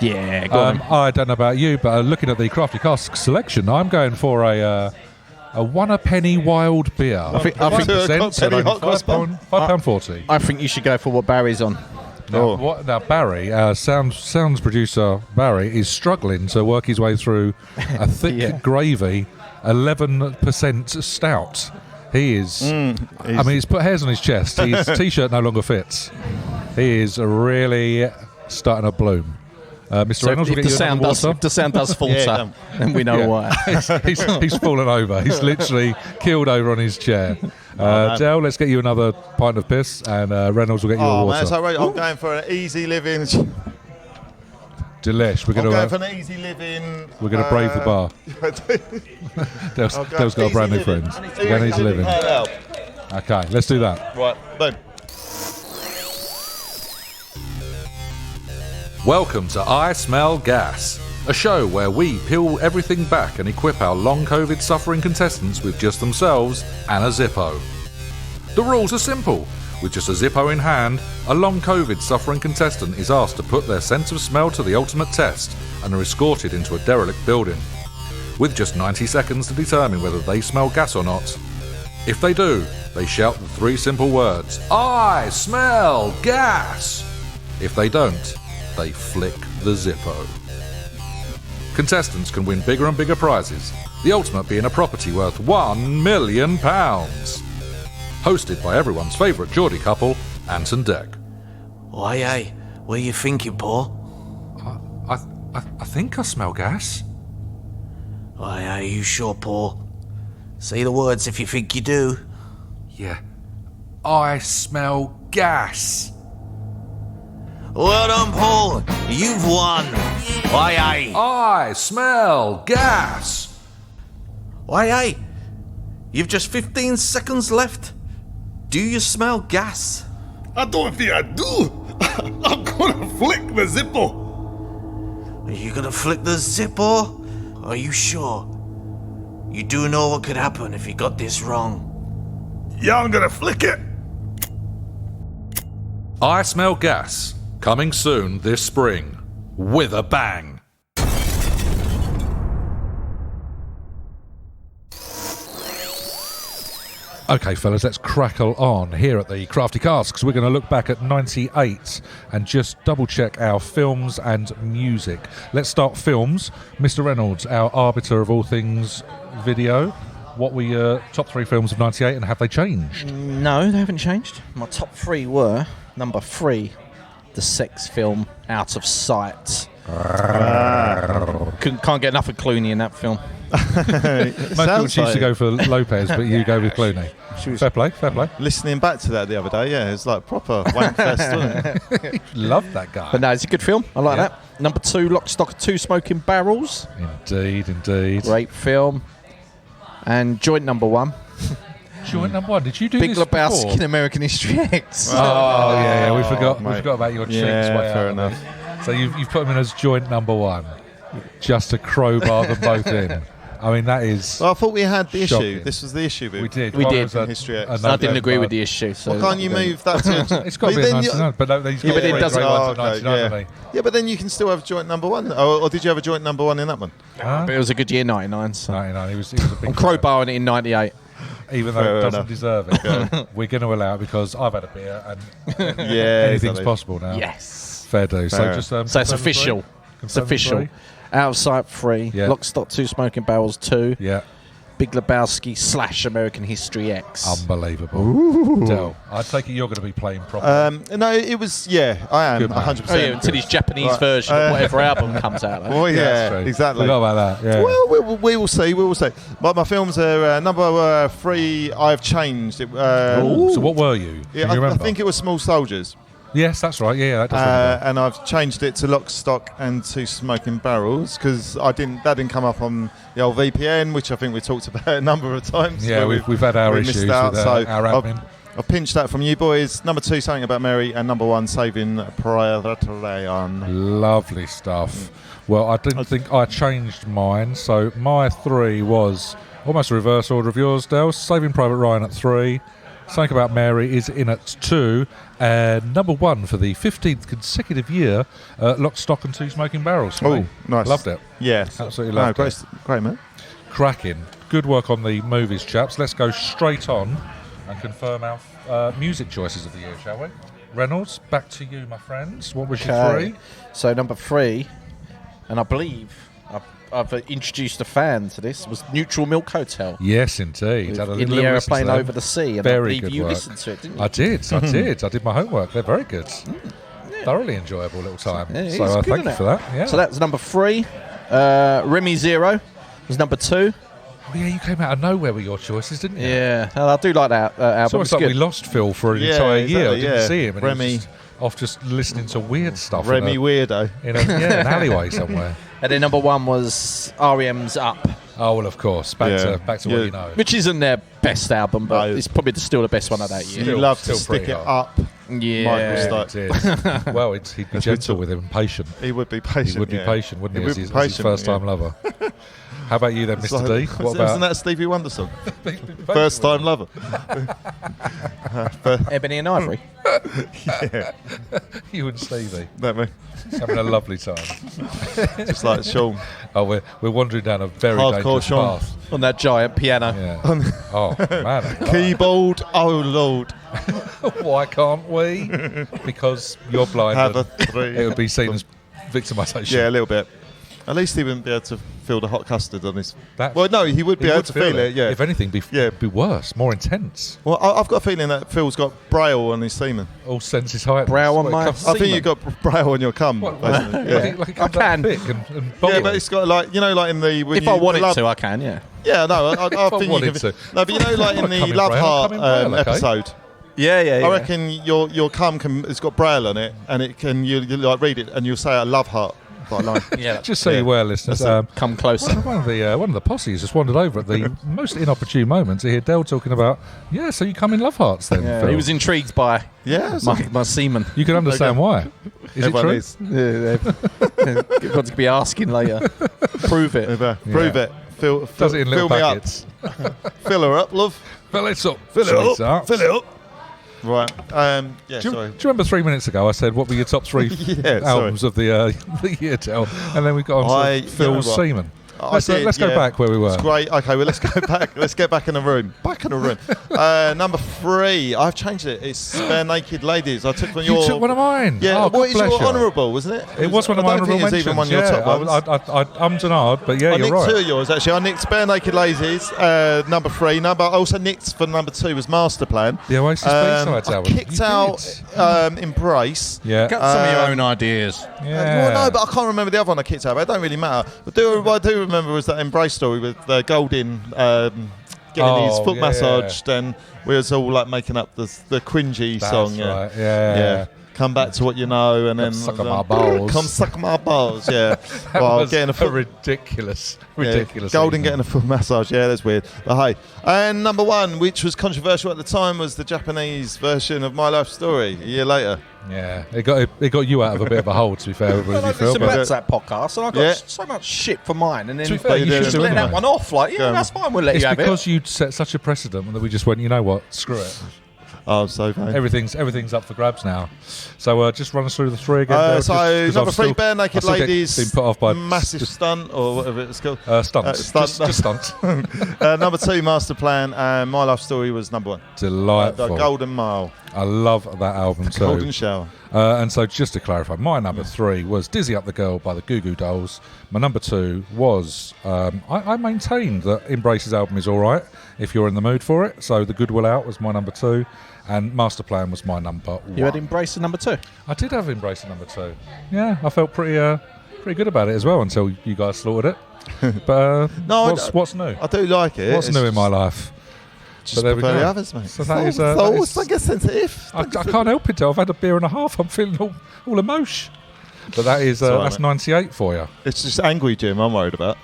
Yeah, go on. I don't know about you, but looking at the Crafty Casks selection, I'm going for a 1 penny wild beer. I think- 1%, so penny only hot cross bun. £5.40. I think you should go for what Barry's on. Now Barry, sounds producer Barry, is struggling to work his way through a thick Yeah. gravy 11% stout. He is. I mean, he's put hairs on his chest. His t-shirt no longer fits. He is really starting to bloom. Mr. So Reynolds, if will the get you sound another does, water. if the sound does falter, Yeah, then we know Yeah. why. he's fallen over. He's literally keeled over on his chair. Dale, let's get you another pint of piss, and Reynolds will get you a Oh water. man, so right, I'm going for an easy living. Delish. We're I'm going going for an easy living. we're going to brave the bar. Dale's got a brand new friend. We're going to easy living. Okay, let's do that. Right, boom. Welcome to I Smell Gas, a show where we peel everything back and equip our long COVID suffering contestants with just themselves and a Zippo. The rules are simple. With just a Zippo in hand, a long COVID suffering contestant is asked to put their sense of smell to the ultimate test and are escorted into a derelict building, with just 90 seconds to determine whether they smell gas or not. If they do, they shout the 3 simple words, I smell gas! If they don't, they flick the Zippo. Contestants can win bigger and bigger prizes, the ultimate being a property worth £1 million. Hosted by everyone's favourite Geordie couple, Ant and Dec. Aye, what are you thinking, Paul? I think I smell gas. Aye, you sure, Paul? Say the words if you think you do. Yeah. I smell gas. Well done, Paul. You've won. Aye. I smell gas. Aye. You've just 15 seconds left Do you smell gas? I don't think I do. I'm gonna flick the zipper. Are you gonna flick the zipper? Are you sure? You do know what could happen if you got this wrong. Yeah, I'm gonna flick it. I Smell Gas, coming soon this spring, with a bang. Okay, fellas, let's crackle on here at the Crafty Casks. We're going to look back at 98 and just double-check our films and music. Let's start films. Mr. Reynolds, our arbiter of all things video. What were your top 3 films of 98 and have they changed? No, they haven't changed. My top 3 were, number 3, the sex film Out of Sight. Can't get enough of Clooney in that film. Most people choose to go for Lopez, but you go with Clooney. Fair play, fair play. Listening back to that the other day, yeah, it's like proper wank fest, wasn't it? Love that guy. But no, it's a good film. I like that. Number 2, Lock, Stock, and 2 Smoking Barrels. Indeed, indeed. Great film. And joint number 1. Joint number 1. Did you do Big this Lebowski before? in American History X. Oh, yeah, we forgot about your cheeks. Yeah, way fair out. enough. So you've put them in as joint number 1, just to crowbar them both in. I mean, that is. Well, I thought we had the shocking. issue. This was the issue. We did. We One did. was a- History X. a I didn't November. agree with the issue. So Well, can't you move that to? It's got to be a then 99, but no, he's got but it three doesn't- great ones in okay, 99, yeah. haven't he? Yeah, but then you can still have joint number 1. Or did you have a joint number 1 in that one? But it was a good year, 99. So. 99. He was a big I'm fan. crowbarring it in 98. Even though Fair it doesn't enough. deserve it. We're going to allow it because I've had a beer and Yeah, anything's exactly. possible now. Yes. Fair do. So Fair. just So it's confirm the official. three? It's Confirm the official. three? Out of Sight 3. Yeah. Lock, Stock, 2 Smoking Barrels 2. Yeah. Big Lebowski / American History X. Unbelievable. Del, I take it you're going to be playing properly. No, it was. Yeah, I am Good man. 100%. Oh, yeah, until his Japanese Right. version of whatever album comes out. Like. Well, yeah, That's true. exactly. Forgot about that. Yeah. Well, we will see. We will see. But my films are number 3. I've changed it. So what were you? Yeah, Can you I remember? think it was Small Soldiers, Yes, that's right. Yeah, that does ring a bell. and I've changed it to Lock, Stock, and 2 Smoking Barrels because that didn't come up on the old VPN, which I think we talked about a number of times. Yeah, where we've had our we issues missed with out, so our admin. I've pinched that from you boys. Number 2, Something About Mary, and number 1, Saving Private Ryan. Lovely stuff. Well, I didn't think I changed mine, so my 3 was almost a reverse order of yours, Del. Saving Private Ryan at 3. Something About Mary is in at 2. And number 1 for the 15th consecutive year, Lock, Stock and 2 Smoking Barrels. Oh, nice. Loved it. Yes, Absolutely loved it. Great, man. Cracking. Good work on the movies, chaps. Let's go straight on and confirm our music choices of the year, shall we? Reynolds, back to you, my friends. What was your 3? So number 3, and I believe I've introduced a fan to this, was Neutral Milk Hotel. Yes, indeed. Had a In little the listen aeroplane to them. over the sea. And Very I believe good you work. listened to it, didn't you? I did. I did my homework. They're very good. Thoroughly enjoyable little time. Yeah, it's So good, thank you isn't it? for that. Yeah. So that was number 3. Remy Zero was number 2. Oh, yeah, you came out of nowhere with your choices, didn't you? Yeah, and I do like that It's album. almost It's like good. we lost Phil for an Yeah, entire year. I exactly, didn't yeah. see him. And he was Remy. just off just listening to weird stuff. Remy in Weirdo. an alleyway somewhere. And then number 1 was R.E.M's Up, Oh, well, of course. Back Yeah. to what Yeah. you know. which isn't their best album, but No. it's probably still the best one of that year. You love to still stick pretty it hard. up. Yeah. Michael It is. Well, he'd be As we gentle talk- with him, patient. He would be patient. He would be yeah. patient, wouldn't he, He as would his, be as his patient, first-time yeah. lover. How about you then, It's Mr. like- D? What Isn't about that a Stevie Wonder song? First time lover. Ebony and Ivory. you and Stevie? That me. Having a lovely time. Just like Sean. Oh, we're wandering down a very Hardcore dangerous Sean. path. On that giant piano. Yeah. Oh, man. Keyboard. Oh Lord. Why can't we? Because you're blind. Have a and 3. it would be seen as victimisation. Yeah, a little bit. At least he wouldn't be able to feel the hot custard on his. That's- Well, no, he would be He able would to feel it. Yeah. If anything, Yeah. be worse, more intense. Well, I've got a feeling that Phil's got braille on his semen. All senses heightened. Brow on What, it my- comes- I think you've got braille on your cum. What, basically. like Yeah. it comes out can. thick and Yeah, boggly. but it's got like like in the when If you I wanted love, to, I can, yeah. Yeah, no, I I think you wanted can. to. No, but like in the Come in Love braille, Heart come in braille, okay. episode, Yeah, yeah, I reckon your cum it's got braille on it, and it can you like read it and you'll say a love heart. Got a line. Yeah. Just so you were, listeners. Come closer. One of the posses just wandered over at the most inopportune moment to hear Del talking about, so you come in Love Hearts then, Phil. He was intrigued by my semen. You can understand why. Is it true? You've got to be asking later. Prove it. Prove it. Does it in little fill packets. Me up. Fill her up, love. Fill it up. Fill it up. Fill it up. Right. Do you remember 3 minutes ago I said what were your top 3 albums of the year, Del? And then we got on to Phil's semen. Let's go back where we were. It's great. Okay, well, let's go back. Let's get back in the room. Number 3. I've changed it. It's Bare Naked Ladies. I took from your... You took one of mine. Yeah. Oh, what is your honourable, wasn't it? It was one of my honourable mentions. Even one of your top ones. I ummed and ahed, but you're right. I nicked 2 of yours, actually. I nicked Bare Naked Ladies, number 3. I also nicked for number 2 was Master Plan. The Oasis B-sides album. I kicked out Embrace. Yeah. Got some of your own ideas. Yeah. Well, no, but I can't remember the other one I kicked out. But it don't really matter. But what I do remember was that Embrace story with Goldin getting his foot massaged, and we was all like making up the cringy song. Right. Yeah. Come back to what you know, and then suck my balls. Come suck my balls. Yeah. Well, getting a ridiculous. Golden getting a foot massage. Yeah, that's weird. But hey, and number 1, which was controversial at the time, was the Japanese version of My Life Story. A year later. Yeah, it got you out of a bit of a hole, to be fair. Listen back to that podcast, and I got so much shit for mine, and then to be fair, you should let that one off. Like, that's fine. We'll let you have it. It's because you'd set such a precedent that we just went, you know what? Screw it. Oh, so vain. Everything's up for grabs now. So just run us through the 3 again. So number 3, Bare Naked Ladies. Been put off by massive stunt or whatever it's called. Stunts. Just stunts. Number 2, Master Plan, and My Life Story was number 1. Delightful. The Golden Mile. I love that album too. Golden Shower. And so just to clarify, my number 3 was Dizzy Up the Girl by the Goo Goo Dolls. My number 2 was, I maintained that Embrace's album is all right if you're in the mood for it. So The Good Will Out was my number 2. And Master Plan was my number 1. You had Embrace at number 2? I did have Embrace at number 2. Yeah, I felt pretty good about it as well until you guys slaughtered it. But what's new? I do like it. What's new in my life? Just prefer the others, mate. So that is, I get sensitive. I can't help it, I've had a beer and a half. I'm feeling all emotion. But that is that's 98 for you. It's just angry Jim I'm worried about.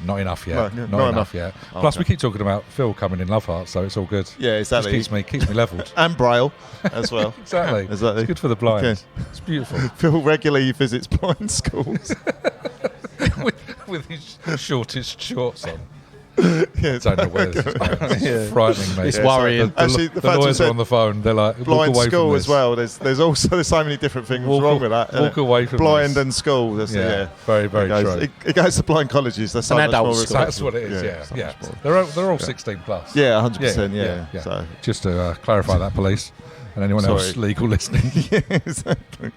Not enough yet. No, not enough yet. Plus, we keep talking about Phil coming in Love Hearts, so it's all good. Yeah, exactly. Just keeps me levelled. And Braille as well. Exactly. It's good for the blind. Okay. It's beautiful. Phil regularly visits blind schools. with his shortest shorts on. I don't know where this is going. It's frightening me. It's worrying. Actually, the lawyers are on the phone. They're like, blind walk away school from as well. There's so many different things wrong with that. Walk away from blind this. And school. Very, very true. It goes to blind colleges. That's an adult school. That's what it is. Yeah. They're all 16 plus. Yeah, 100%. Yeah. So just to clarify that, police and anyone else legal listening. Yeah, exactly.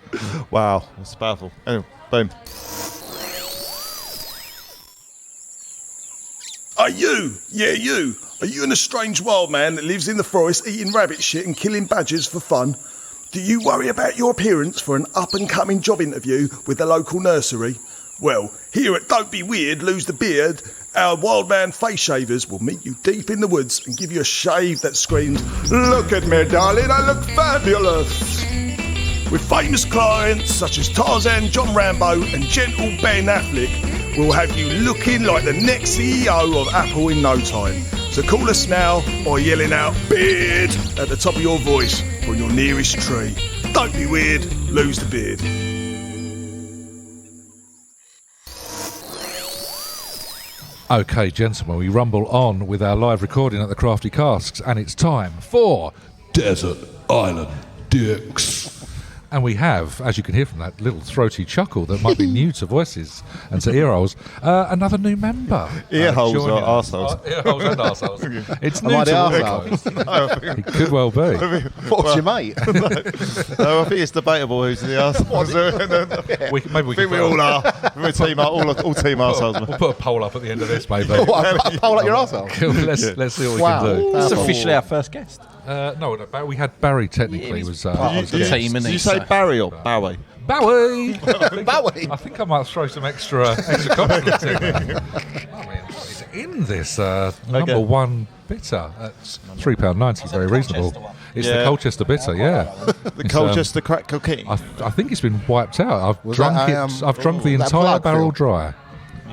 Wow, that's powerful. Anyway, boom. Are you? Yeah, you. Are you a strange wild man that lives in the forest eating rabbit shit and killing badgers for fun? Do you worry about your appearance for an up-and-coming job interview with the local nursery? Well, here at Don't Be Weird, Lose the Beard, our wild man face shavers will meet you deep in the woods and give you a shave that screams, "Look at me, darling, I look fabulous." With famous clients such as Tarzan, John Rambo and gentle Ben Affleck, we'll have you looking like the next CEO of Apple in no time. So call us now by yelling out "beard" at the top of your voice from your nearest tree. Don't be weird, lose the beard. Okay, gentlemen, we rumble on with our live recording at the Crafty Casks, and it's time for Desert Island Dicks. And we have, as you can hear from that little throaty chuckle that might be new to voices and to earholes, another new member. Earholes or arseholes? Earholes and arseholes. It's new Am I to the arsehole. It could well be. What's your mate? No, I think it's debatable who's the arseholes. Maybe we can we all are. We're a team, all team arseholes. We'll put a poll up at the end of this, maybe. A poll up your arsehole? Let's see what we can do. It's officially our first guest. No, we had Barry technically was the team. Did you say Barry or Bowie? Bowie! Bowie! I think I might throw some extra compliments in there. I mean, it's in this number 1 bitter at £3.90, very reasonable. It's the Colchester Bitter, yeah. The Colchester crack cocaine. I think it's been wiped out. I've drunk I've drunk the that entire plug, barrel Phil? dry.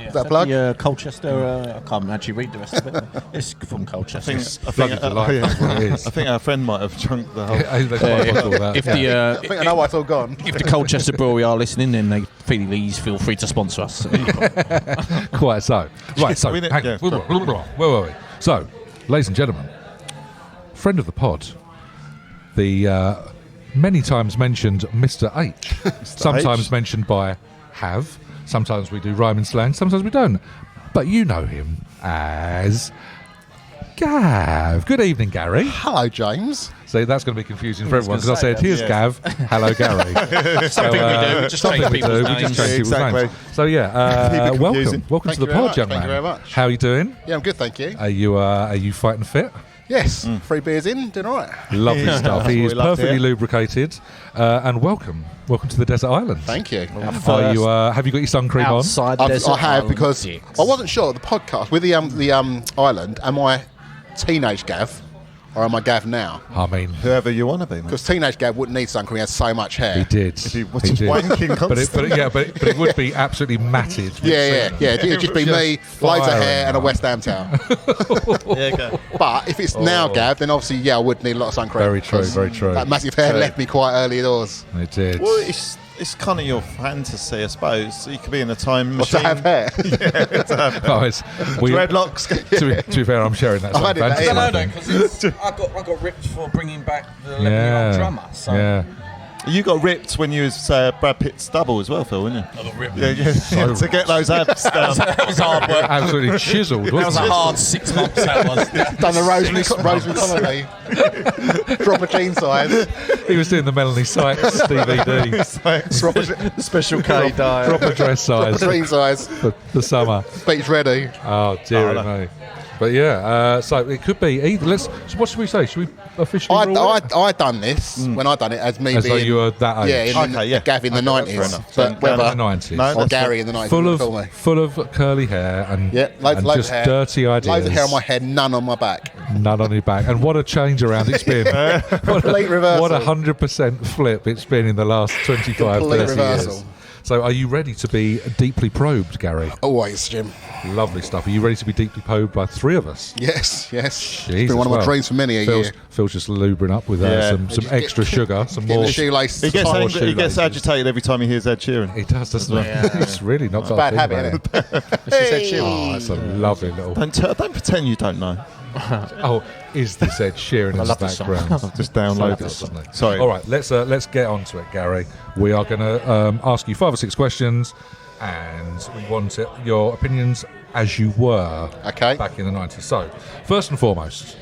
Is that plug? Yeah, Colchester. I can't actually read the rest of it. It's from Colchester. Bloody delightful. That's what it is. I think our friend might have drunk the whole. If the I think I know why it's all gone. if the Colchester Brewery are listening, then they please feel free to sponsor us. Quite so. Right, so We need- hang yeah, on. Where were we? So, ladies and gentlemen, friend of the pod, the many times mentioned Mr. H, sometimes H. mentioned by Have, sometimes we do rhyme and slang, sometimes we don't. But you know him as Gav. Good evening, Gary. Hello, James. So that's going to be confusing for everyone because I said, here's Gav, hello, Gary. Something we do. Just change people's We just names. change people's Exactly. names. So yeah, Keep it welcome confusing. to Thank the you very pod, much. young Thank man. you very much. How are you doing? Yeah, I'm good, thank you. Are you fighting fit? Yes, 3 beers in, doing all right. Lovely stuff. He is We love to perfectly hear. lubricated, and welcome to the desert island. Thank you. Are you? Have you got your sun cream Outside the desert I have island because dicks. I wasn't sure the podcast with the island. Am I teenage Gav or am I Gav now? on? I mean, Whoever you want to be, mate. Because teenage Gav wouldn't need sun cream. He has so much hair. he did. he was He just did. wanking but it would be absolutely matted. Yeah. It'd just be me, loads of hair, and a West Ham towel. Yeah, go. But if it's now Gav, then obviously I would need a lot of sun cream. Very true, 'cause very true. That massive hair left me quite early doors. It did. Well, it's kind of your fantasy, I suppose. You could be in a time Or to machine. have hair. Oh, Dreadlocks. to be fair, I'm sharing that. I've had it that fantasy. in. No, because I got ripped for bringing back the 11-year-old drummer. So Yeah. You got ripped when you was Brad Pitt's double as well, Phil, didn't you? I got ripped. Yeah. To get those abs down. That was hard work. Absolutely chiseled, That was wasn't a it? hard 6 months. That was. Done the Rosemary comedy. Drop a jean size. He was doing the Melanie Sykes DVD. Drop a Special K diet. Drop a dress size jean size. for the summer. Beach ready. Oh, dear me. But yeah, so it could be either. So what should we say? Should we officially rule it? I done this when I done it as me As though being you were that age. Yeah, Okay, yeah. Gav in the Okay, fair 90s. enough. But So, whether in the 90s. No, or that's Gary in the 90s. Full of curly hair and, loads and of just hair. dirty ideas. Loads of hair on my head, none on my back. None on your back. And what a change around it's been. Complete reversal. What a 100% flip it's been in the last 25, Complete 30 reversal. years. So are you ready to be deeply probed, Gary? Always, Jim. Lovely stuff. Are you ready to be deeply probed by 3 of us? Yes. Jesus, It's been one of my well, dreams for many a year. Phil's just lubering up with Yeah. some extra sugar, some Getting more. the shoelace. He gets More angry, he gets shoelaces. agitated every time he hears Ed Sheeran. He does, doesn't he? It's really not got Bad a thing habit, about isn't it. it? It's just Ed Sheeran. Oh, it's a lovely little. Don't pretend you don't know. Oh, is this Ed Sheeran in the love this song. background? I've just downloaded Doesn't it. it? Sorry. All right, let's get on to it, Gary. We are going to ask you 5 or 6 questions, and we want your opinions as you were Okay. back in the 90s. So, first and foremost,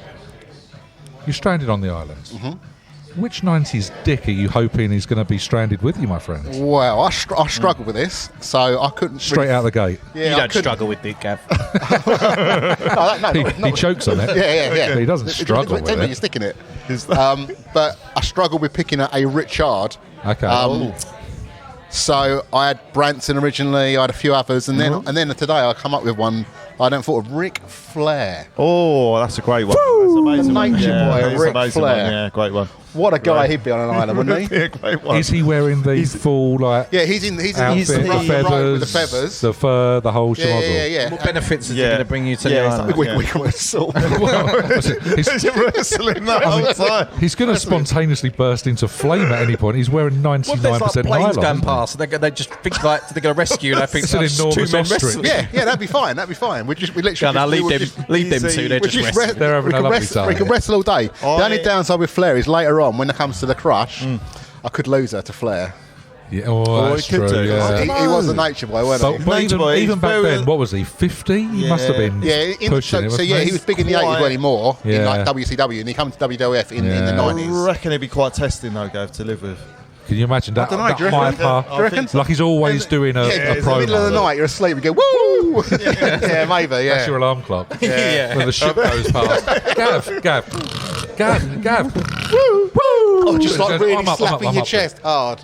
you're stranded on the island. Mm-hmm. Which 90s dick are you hoping is going to be stranded with you, my friend? Well, I struggled with this, so I couldn't. Straight out the gate. Yeah, You I don't couldn't- struggle with Dick Gav. He chokes on it. Yeah. He doesn't struggle with You're it. sticking it. But I struggled with picking a Richard. Okay. So I had Branson originally. I had a few others, and then today I come up with one. I don't thought of Ric Flair. Oh, that's a great one. That's an amazing one. Nature boy, that is Ric an amazing Flair. one. Yeah, great one. What a guy he'd be on an island, wouldn't he? Yeah, great one. Is he wearing the full like Yeah, he's in the outfit, rough the and right feathers, with the feathers. the fur, the whole schmozzle? Yeah. What benefits is it Yeah. going to bring you to the Yeah, island? We can whistle. He's, wrestling that whole time. he's going to spontaneously burst into flame at any point. He's wearing What if there's 99% like planes nylon. going isn't he? past? They just think like they're going to rescue. And I think It's an that's enormous 2 men ostrich. wrestling. Yeah, that'd be fine. We literally. Go on, now we leave would them. just- Leave them easy. two. They're we just just wrestling. They're having a lovely time. We can wrestle all day. The only I- downside with Flair is later on, when it comes to the crush, I could lose her to Flair. Yeah, oh, that's he could true. do. Yeah. He was a nature boy, wasn't But he? Nature boy, even he's back very- then, what was he? 50? He must have been Yeah, pushing it. so yeah, he was big in the 80s, wasn't he, more in Yeah. like WCW, and he came to WWF in the Yeah. I 90s. reckon it'd be quite testing though, Gav, to live with. Can you imagine that? I don't know, That do you reckon? hyper, Do you reckon? like he's always doing a Yeah, it's the promo. middle of the night, you're asleep, you go, woo! Yeah, maybe, yeah. That's your alarm clock. Yeah. When the ship goes past. Gav. Oh, just like Goes, really I'm up, slapping I'm your up. chest hard.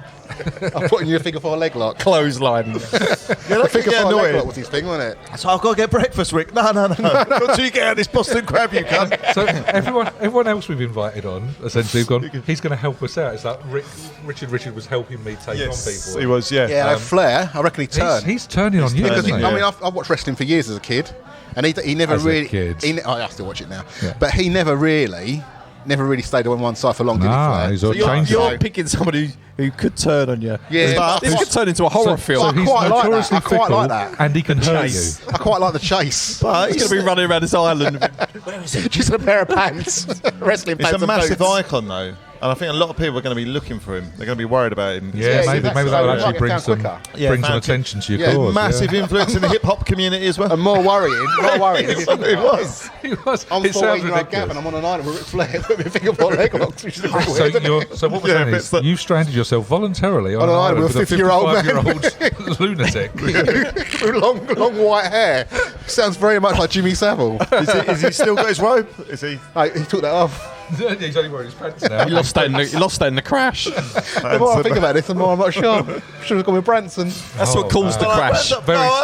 I'm putting you a figure 4 leg lock. Clothesline. Yeah, A figure 4 leg lock was his thing, wasn't it? So I've got to get breakfast, Rick. No. Not till you get out of this Boston crab, you cunt. So everyone else we've invited on, essentially, have gone, he's going to help us out. It's like Richard was helping me take on people. He was, yeah. Yeah, Flair, I reckon he turned. He's turning on you, Because isn't he? I mean, I've watched wrestling for years as a kid, and he never As a really. kid. I still watch it now, Yeah. but he never really stayed on one side for long, did he? Flair? He's all You're, changed. you're picking somebody who could turn on you. Yeah, but This could turn into a horror film. So he's quite like that. notoriously I quite fickle, like that. and he can hurt you. I quite like the chase. But He's going to be running around this island. Just a pair of pants, wrestling he's pants. a and massive boots. icon, though. And I think a lot of people are going to be looking for him. They're going to be worried about him. Yeah, Yeah, maybe that's that so would we actually might bring get some down quicker. some attention to your Yeah, cause. Massive influence in the hip hop community as well. And more worrying. It was. He was. I'm It sounds 14-year-old Gav ridiculous. and I'm on an island with Ric Flair. Put me a figure 4 leg locks, which is a bit weird. So what we're saying is you've stranded yourself voluntarily on an island island with a 50-year-old 55-year-old lunatic. With long white hair. Sounds very much like Jimmy Savile. Is he still got his robe? Is he? He took that off. He's only wearing his pants now. He lost that in the crash. The more I think about this, the more I'm not sure. Should have gone with Branson. That's what caused the crash.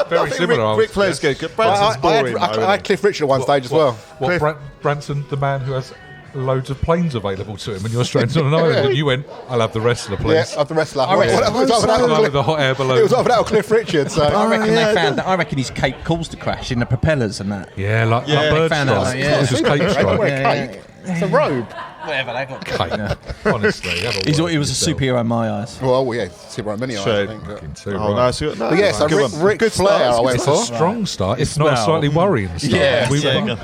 Very similar, I Ric would Flair's guess. good. Branson's boring. I had Cliff Richard at one stage as well. What Branson, the man who has loads of planes available to him, and you're stranded on an island, and you went, "I'll have the wrestler, Yeah, please." of the wrestler. I reckon- It was either that or Along with Cliff- the hot air it balloon. was either that or Cliff Richard. So I reckon yeah, they found that. I reckon his cape caused the crash in the propellers and that. Yeah, like they bird found out, strike. yeah. This was cape They strike. wear a cape. It's a robe. Whatever, they got Cape. Honestly, have a He word was a yourself. superhero in my eyes. Well, yeah, super many. I Shame. think. Fucking too, Oh, right. no, But yeah, so Ric Flair, I went It's a for. strong start. It's not a Well, slightly worrying start. yeah,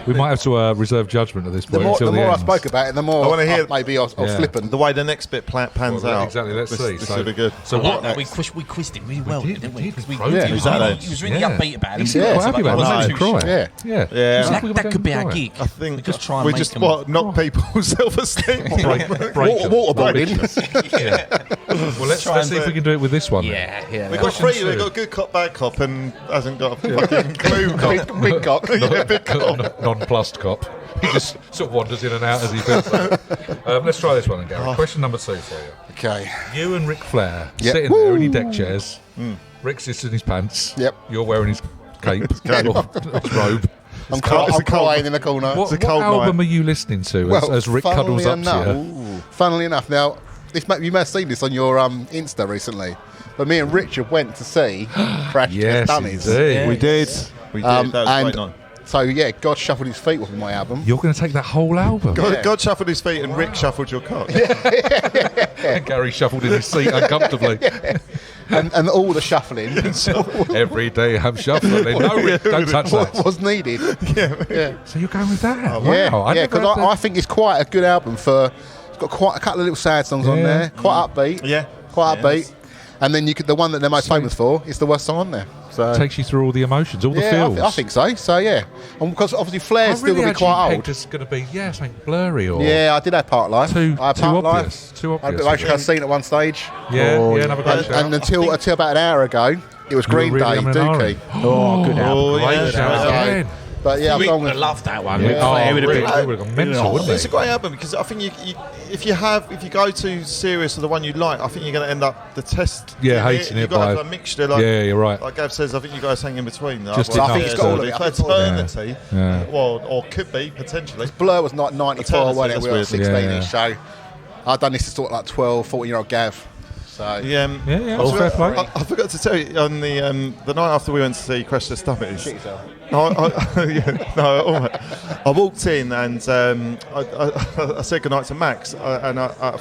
we might have to reserve judgment at this The point more, until the more I end. spoke about it, the more I wanna hear- maybe I was Yeah. flippant. The way the next bit pans Well, out. exactly, let's this, see. This So- will be good. So Like what that. next? We quizzed him really well, did, didn't we we? did. Because Probed him. Exactly. He was really Yeah. upbeat about it. He seemed quite happy about it. I He know. didn't cry. Yeah. Yeah. Yeah. He was happy with That could be our cry. gig. I think we just try and we make just them. knock people's self-esteem. Break them. Waterboarding. Yeah. Well, let's see if we can do it with this one. Yeah. We've got Question three. We've two. got good cop, bad cop, and hasn't got a fucking clue cop. Big cock. Yeah, big cop. Non-plussed cop. He just sort of wanders in and out as he feels like. Let's try this one then, Gary. Question number 2 for you. Okay. You and Ric Flair Yep. sitting there in your deck chairs. Rick's just in his pants. Yep. You're wearing his cape or his robe. I'm cold. crying in the corner. What cold album night. are you listening to as Rick cuddles up to you? Funnily enough, now you may have seen this on your Insta recently, but me and Richard went to see Crash Yes, Dummies. indeed. We did. We did. That was a great night. So yeah, God Shuffled His Feet was my album. You're going to take that whole album? God shuffled his feet and Rick shuffled your cock. Gary shuffled in his seat uncomfortably. and all the shuffling Every day I'm shuffling. No, Rick, don't touch that. was needed. So you're going with that? Yeah, Wow, yeah, because I think it's quite a good album for. It's got quite a couple of little sad songs on Yeah. there, quite upbeat. Yeah. quite upbeat. Yes. And then the one that they're most famous for is the worst song on there. So Takes you through all the emotions, all the yeah, feels. I think so. So yeah, and because obviously Flair's still really going to be quite old. It's going to be something blurry or Yeah, I did have Part Life. Too I had Part obvious. Life. Too I had obvious. a bit of Ocean Scene at one stage. Yeah, another great shout. And until about an hour ago, it was Green really Day, having an Dookie. orange. Oh, good album. Oh, Great yeah, shout that's again. But yeah, We I'm would have loved that one. Yeah. Ric Oh, Flair would have really? been- They would have gone mental, wouldn't It's a they? great album because I think if you go too serious to the one you like, I think you're going to end up the test. Yeah, hating You've it got to by- have a mixture. Like, Yeah, you're right. Like Gav says, I think you guys hang in between. Just Otherwise, enough. I think it's got all of it. it's I think it's all of it. eternity. Yeah. Well, or could be potentially. Blur was not 94, Eternity, wasn't it? that's We were weird. 16-ish, so I'd done this to sort of like 12, 14-year-old Gav. So Yeah, Yeah, all fair play. I forgot to tell you on the night after we went to see Crash the Stummies. shit yourself. I walked in and I said goodnight to Max and I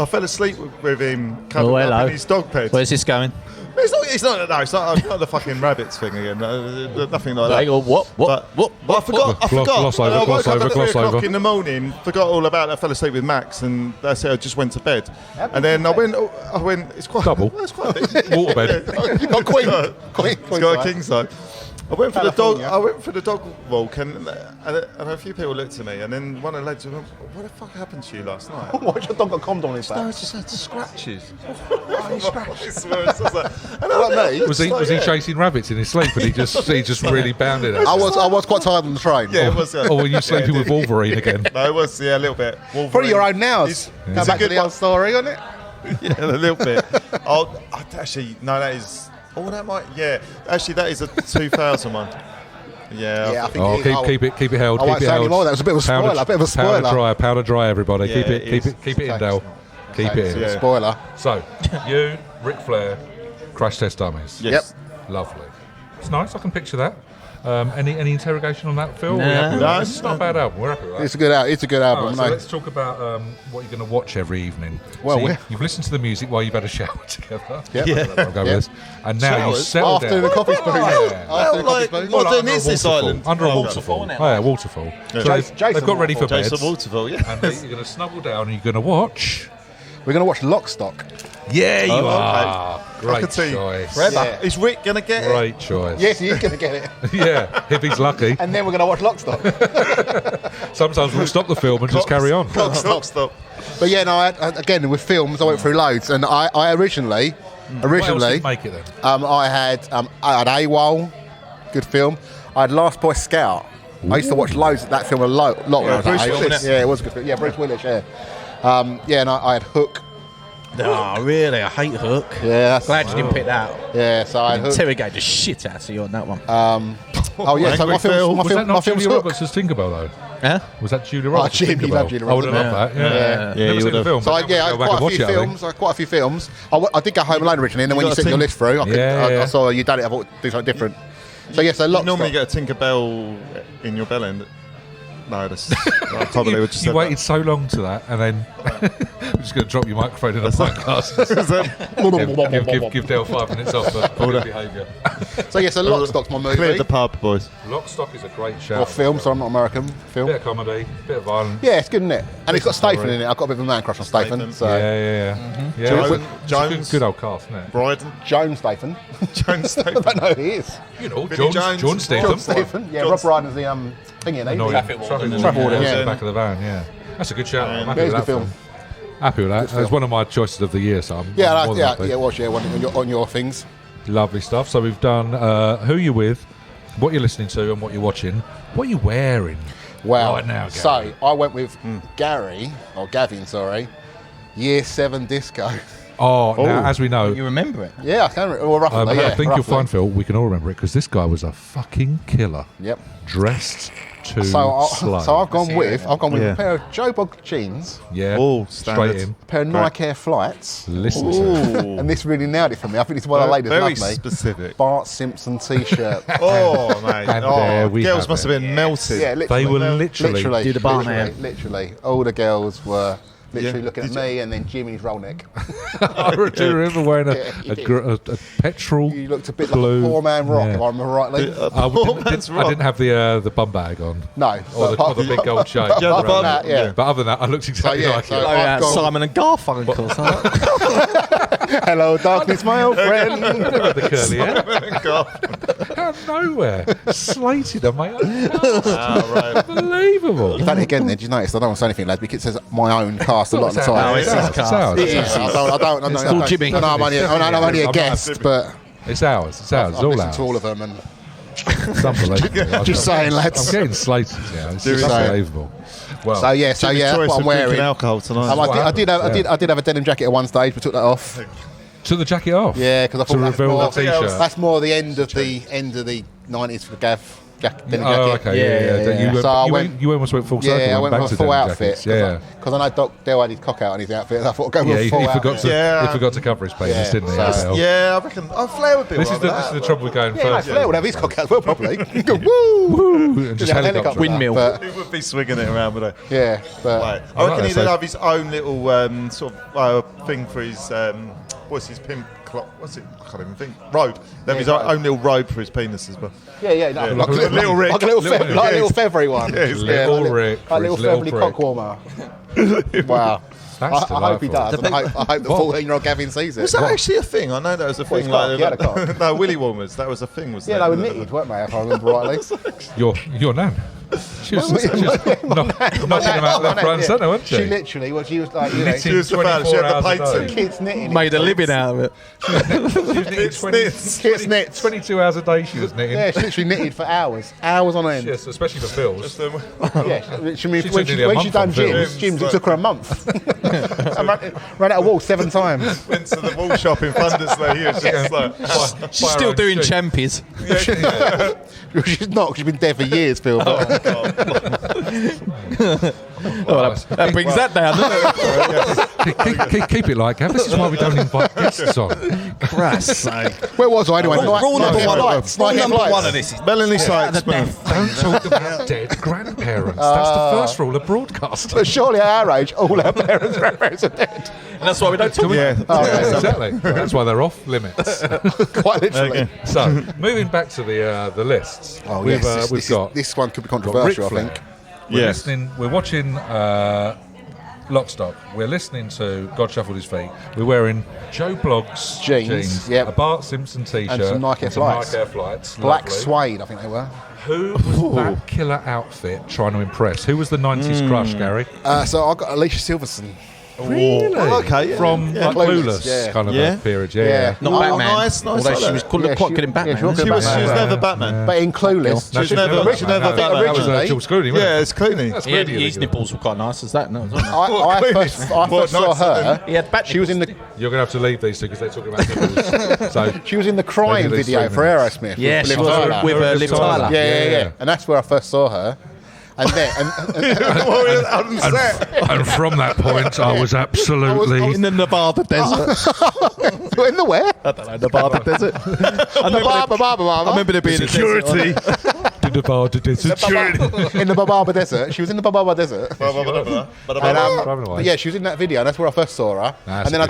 fell asleep with him cuddled Oh, up hello. in his dog bed. Where's this going? It's not the fucking rabbits thing again. Nothing like that. They go, what? But I forgot. Gloss over, I woke gloss up over, at 3 gloss o'clock over. in the morning, forgot all about it. I fell asleep with Max, and that's it. I just went to bed. And then I went. It's quite Double. It's quite big. Waterbed. You've got Queen. It's got a king size. I went for the dog. California. I went for the dog walk, and a few people looked at me, and then one of the lads went, "What the fuck happened to you last night?" Why's your dog got condom on his No, back? it's just had scratches. Was he chasing rabbits in his sleep and he just really bounded it? I was quite tired on the train. Yeah, it was. Or were you sleeping with Wolverine again? No, it was a little bit. Probably your own nows. Go It's a back to good the one. old story, on it? Yeah, a little bit. Actually, no, that is. Oh, that might. Yeah, actually, that is a 2000 one. Yeah. Yeah, I think Keep it held. I won't Keep it say held. anymore. That was a bit of a spoiler. Powder dry, everybody. Yeah, keep it in, Dale. Keep it in. Yeah. Spoiler. So, you, Ric Flair, Crash Test Dummies. Yes. Lovely. It's nice. I can picture that. Any interrogation on that, Phil? No, It's not a bad album. We're happy with that. It's a good album. Alright, so let's talk about what you're going to watch every evening. Well, so you've listened to the music while you've had a shower together. Yep. Yeah. I'll go with this. And now you settle After down. the coffee spoon. After the coffee spoon. What under is a this waterfall. island? Under a Oh, waterfall. Oh, yeah, waterfall. So Jason they've got ready for beds. Jason Waterville, yeah. And you're going to snuggle down and you're going to watch. We're going to watch Lock, Stock. Yeah, you Oh, are. I Great could see. choice. Forever. Is Rick going to get it? Great choice. Yes, he's going to get it. Yeah, if he's lucky. And then we're going to watch Lock, Stock. Sometimes we'll stop the film and just carry on. Stop. But yeah, no, again, with films, I went through loads. And I originally, What else did make it then? I had AWOL, good film. I had Last Boy Scout. I used to watch loads of that film a lot when I was Bruce at age. Willis. Yeah, it was a good film. Yeah, Bruce Willis, yeah. And I had Hook. Oh, really? I hate Hook. Yeah, that's, Glad you didn't pick that. yeah, so I had Hook. Interrogate the shit out of you on that one. Oh, yeah, so my Angry Phil. film's, Was that my not film's Julia Hook. Roberts as Tinkerbell though? Huh? Was that Julia Roberts? as Jim, you Tinkerbell? love Julia I would have Roberts. loved that. Yeah. Yeah, Never you seen would the have. film. So but I had go back and quite a watch few it, I think. films. I had quite a few films. I did go Home Alone originally, and then when you got a sent your ting- list through, I saw you done it. I thought do something different. So yes, so You Lock, normally Stock. get a Tinkerbell in your bell end. No, that's. I can't believe what you You said. waited so long to that, and then I'm just going to drop your microphone in the podcast. give Dale 5 minutes off for good behaviour. So yes, so Lock, Stock's my movie. Clear the pub, boys. Lock, Stock is a great shout. Or film, so I'm not American. Film. Bit of comedy, bit of violence. Yeah, it's good, isn't it? And it's got Story. Statham in it. I've got a bit of a man crush on Statham. So Yeah. Yeah, Jones. Good old cast, isn't it? Bryden. Jones Statham. Jones I Statham. don't know who he is. You know, Billy John Jones. Statham. John Statham. Yeah, John Rob Brydon's the thingy, isn't he? Traffic warden. yeah. The back of the van, yeah. That's a good shout. I'm happy Yeah, with it's that a good film. Happy with that. It's one of my choices of the year, so I'm Yeah, more than happy. it was. Yeah, on your things. Lovely stuff. So we've done who you're with, what you're listening to, and what you're watching. What are you wearing? Well, Right now, Gary. so I went with Gavin, sorry. Year 7 disco. Oh, now, as we know, You remember it? Yeah, I can remember. Well, roughly, I yeah. think you'll roughly. find, Phil, we can all remember it because this guy was a fucking killer. Yep. Dressed to So slay. I've gone with Yeah. a pair of Joe Bog jeans, Yeah, Oh, straight standard. in. a pair of Nike Air Flights, Listen to it. and this really nailed it for me. I think it's one of the ladies Very love me. specific. Bart Simpson T-shirt. Oh, mate. And there we girls have must it. have been melted. Yeah, literally. They were literally Do the barman. Literally. All the girls were literally Yeah. looking at me and then Jimmy's roll neck. I do remember wearing Yeah, a petrol You looked a bit blue. like a poor-man rock, Yeah. if I remember rightly. Performance I didn't have the bum bag on. No. Or the big gold chain. Yeah, the around bum- it. that, yeah. But other than that, I looked exactly yeah, like so- it. Oh, I've yeah, gone- Simon and Garfunkel. huh? Hello, darkness, my old friend. The curly hair. God. Out of nowhere. Slated on my own cast. Ah, right. Unbelievable. Done it again then, did you notice? I don't want to say anything, lads, because it says my own cast a lot of the time. It's ours. It's ours. I don't. It's called Jimmy. No, I'm only a I'm guest, but It's ours. It's ours. It's I've all listened ours. to all of them. And It's unbelievable. just saying, lads. I'm getting slated. Yeah, it's Seriously. unbelievable. Well, So yeah, that's Choice what I'm of drinking wearing. alcohol tonight. I did have a denim jacket at one stage, but took that off. took the jacket off. Yeah, because I To thought that's reveal more, the t-shirt. that's more the end of the 90s for Gav. Denim Oh, jacket. okay. Yeah. So I went- You almost went full circle. Yeah, I went back with to a full denim outfit. jackets. Yeah. Because I know Doc Dale had his cock out on his outfit, and I thought I'd go with Yeah, a he full forgot outfit. to. Yeah. He forgot to cover his penis, Yeah. didn't he? So- Yeah. Yeah, I reckon. Oh, Flair would be This all is the right this is with the that, trouble with going Yeah, no, first. Flair would have his cock out as well, probably. Go, woo! Woo, and just Yeah, helicopter. Windmill. But, He would be swinging it around, would he? yeah, but Right. I I like reckon that he'd face. have his own little sort of thing for his what's his pimp clock? What's it? I can't even think. Robe. They have his own little robe for his penis as well. yeah, no, Like a little Rick. like a little feathery one. Yeah, his little Rick a for little his little feathery prick. cock warmer. Wow. That's I hope he delightful. does. And I hope the 14-year-old Gavin sees it. Was that actually a thing? I know that was a thing. his cock? He had a no, willy warmers. That was a thing. Was Yeah, that? they were knitted, weren't they, if I remember rightly? Your nan. She was knocking him out left, right, and centre, wasn't she? She literally, she was like, Knitting She was the fan, she had the 24 hours a patent. day. kids knitting. Made a living out of it. She was knitting 20, Kids knits. 22 hours a day. She was knitting. Yeah, she literally knitted for hours on end. Yes, especially for bills. Yeah, She when took nearly a she month done on film. gyms, it took her a month. I ran out of wall 7 times. Went to the wall shop in Thundersley. He was just like, She's still doing champies. She's not, 'cause she's been dead for years, Phil. But That brings that down, doesn't it? Keep it like that. This is why we don't invite guests on. Christ's sake. where was I anyway? Rule number one. Rule number one of this. this is Melanie Sykes. Don't talk about dead grandparents. That's the first rule of broadcasting. But surely at our age, all our parents, grandparents are dead. and that's why we don't talk about it. Yeah, exactly. That's why they're off limits. Quite literally. So, moving back to the lists, Oh, we've yes, got this one could be got Ric controversial, I Flair. think. Yes. We're watching Lockstock. We're listening to God Shuffled His Feet. We're wearing Joe Blogg's Jeans, yep. a Bart Simpson t-shirt, And some Nike Air Flights. Nike Air Flights. Black Lovely. suede, I think they were. Who was that killer outfit trying to impress? Who was the 90s crush, Gary? So I got Alicia Silverstone. Really? Oh, okay, yeah. From Yeah. like Clueless, Clueless yeah. kind of Yeah. a period, Yeah. yeah. Not Oh, Batman. nice, Although nice she was quite good in Batman. she was She was Batman. never Batman. But in Clueless, No, She's she's never never Batman. Batman. That was originally. George Clooney, wasn't Yeah, it? it's Clooney. That's He had, really his good. nipples were quite nice as that. No, wasn't it? I first saw her. He had back She was in the You're going to have to leave these two because they're talking about nipples. So, she was in the crying Maybe these video 3 for minutes. Aerosmith. Yeah, with she Liv was Tyler. with Liv Liv Tyler. Tyler. Yeah. And that's where I first saw her. And then, and from that point, I was absolutely. In the Nevada desert. in the where? I don't know, Nevada desert. I remember there being Security. In the Bababa Desert. She was in the Bababa Desert. And, yeah, she was in that video, and that's where I first saw her. That's And then I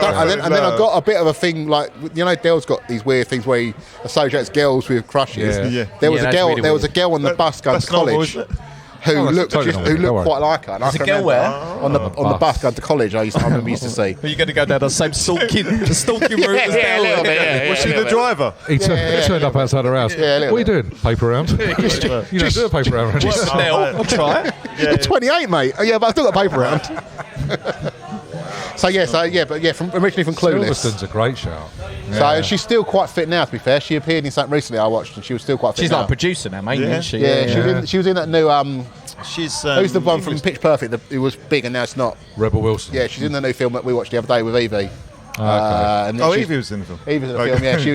got a bit of a thing like, you know, Dale's got these weird things where he associates girls with crushes. Yeah. Yeah. There was Yeah, a that's girl. really there was a weird. girl on the bus going to That's normal, college. isn't it? Who that's looked totally normal, don't worry. quite like her. And I There's a can girl remember where? on the bus going to college. I remember used to see. Are you going to go down the same stalking route as Dale? a little bit, yeah. Was she the driver? He turned up outside her house. Yeah, a little What are you doing? Paper round? You don't do a paper round. Snell, I'll try it. You're 28, mate. Oh, yeah, but I've still got paper round. Originally from Clueless. Silverstone's a great shout. So she's still quite fit now. To be fair, she appeared in something recently I watched, and she was still quite fit. She's now. like a producer now, mate, isn't she? Yeah, she was in that new. She's. Who's the one from Pitch Perfect? Who was big and now it's not. Rebel Wilson. Yeah, she's in the new film that we watched the other day with Evie. And Oh, she's- Evie was in the film. Evie's in the film. Yeah, she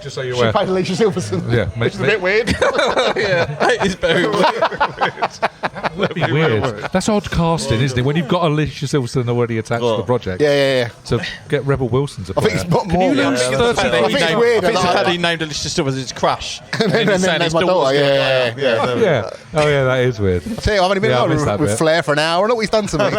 Just so you're she aware. played Alicia Silverstone. Yeah, which is a bit weird. It's very That'd be weird. That's odd casting, isn't it? When you've got Alicia Silverstone already attached to the project, Yeah. to get Rebel Wilson to I play think it's her. not more. you lose 30 I think it's weird. I think that it's he named Alicia Silver as his crush. and then he's saying named his my daughter. daughter's Yeah. Yeah. Oh, yeah, that is weird. I tell you, I've only been Yeah, I out missed that with bit. Flair for an hour, and look what he's done to me.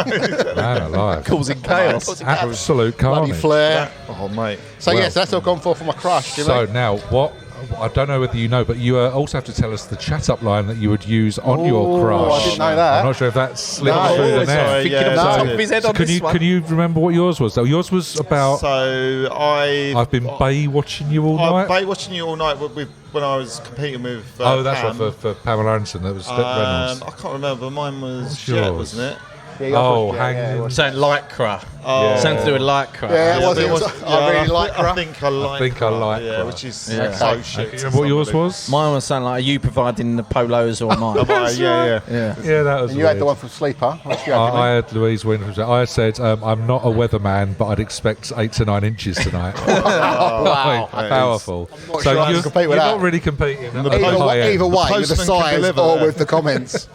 Man alive. Causing chaos. Absolute Bloody carnage. Flair. Oh, mate. So Well- yes, that's all gone for my crush. So now, what? I don't know whether you know, but you also have to tell us the chat-up line that you would use on your crush. I didn't know that. I'm not sure if that slipped No. through the net. Sorry, Thinking of the yeah, top of his head on Can this one. you remember what yours was? Though yours was about. So I've been bay watching you all night. Bay watching you all night when I was competing with. Oh, that's Pam. right for Pamela Anderson. That was Reynolds. I can't remember. Mine was What's Jet, yours? wasn't it? Oh, hanging. Something lycra. Oh. Something to do with lycra. Yeah, it was. I really like I her. think I like. like Yeah, her. which is so Can shit. you remember what yours was? Mine was something like, are you providing the polos or mine? Yeah. Yeah, that was. And you had weird. the one from Sleeper. Which you had, I had Louise Winfrey. I said, I'm not a weatherman, but I'd expect 8 to 9 inches tonight. Wow. Powerful. not sure I can compete with you're that. not really competing. at the either, high end. either way, with the postman can size deliver or that. with the comments. So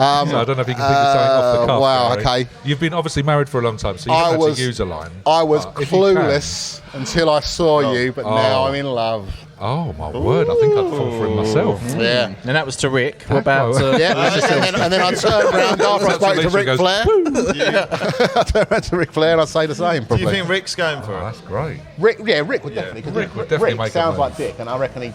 I don't know if you can think of something off the cuff. wow, Gary. okay. You've been obviously married for a long time, so you I don't have was- to use a line. I was But if you clueless until I saw you, but now Oh. I'm in love. can- Oh my word! I think I'd fall for him myself. Yeah. And that was to Rick. What about... Yeah, and then I turned around after I spoke to Alicia Ric goes, Flair. I turned around to Ric Flair and I'd say the same, Do probably. you think Rick's going for Oh, it? that's great. Rick would definitely. Cause Rick would definitely make a sounds move. like Dick, and I reckon he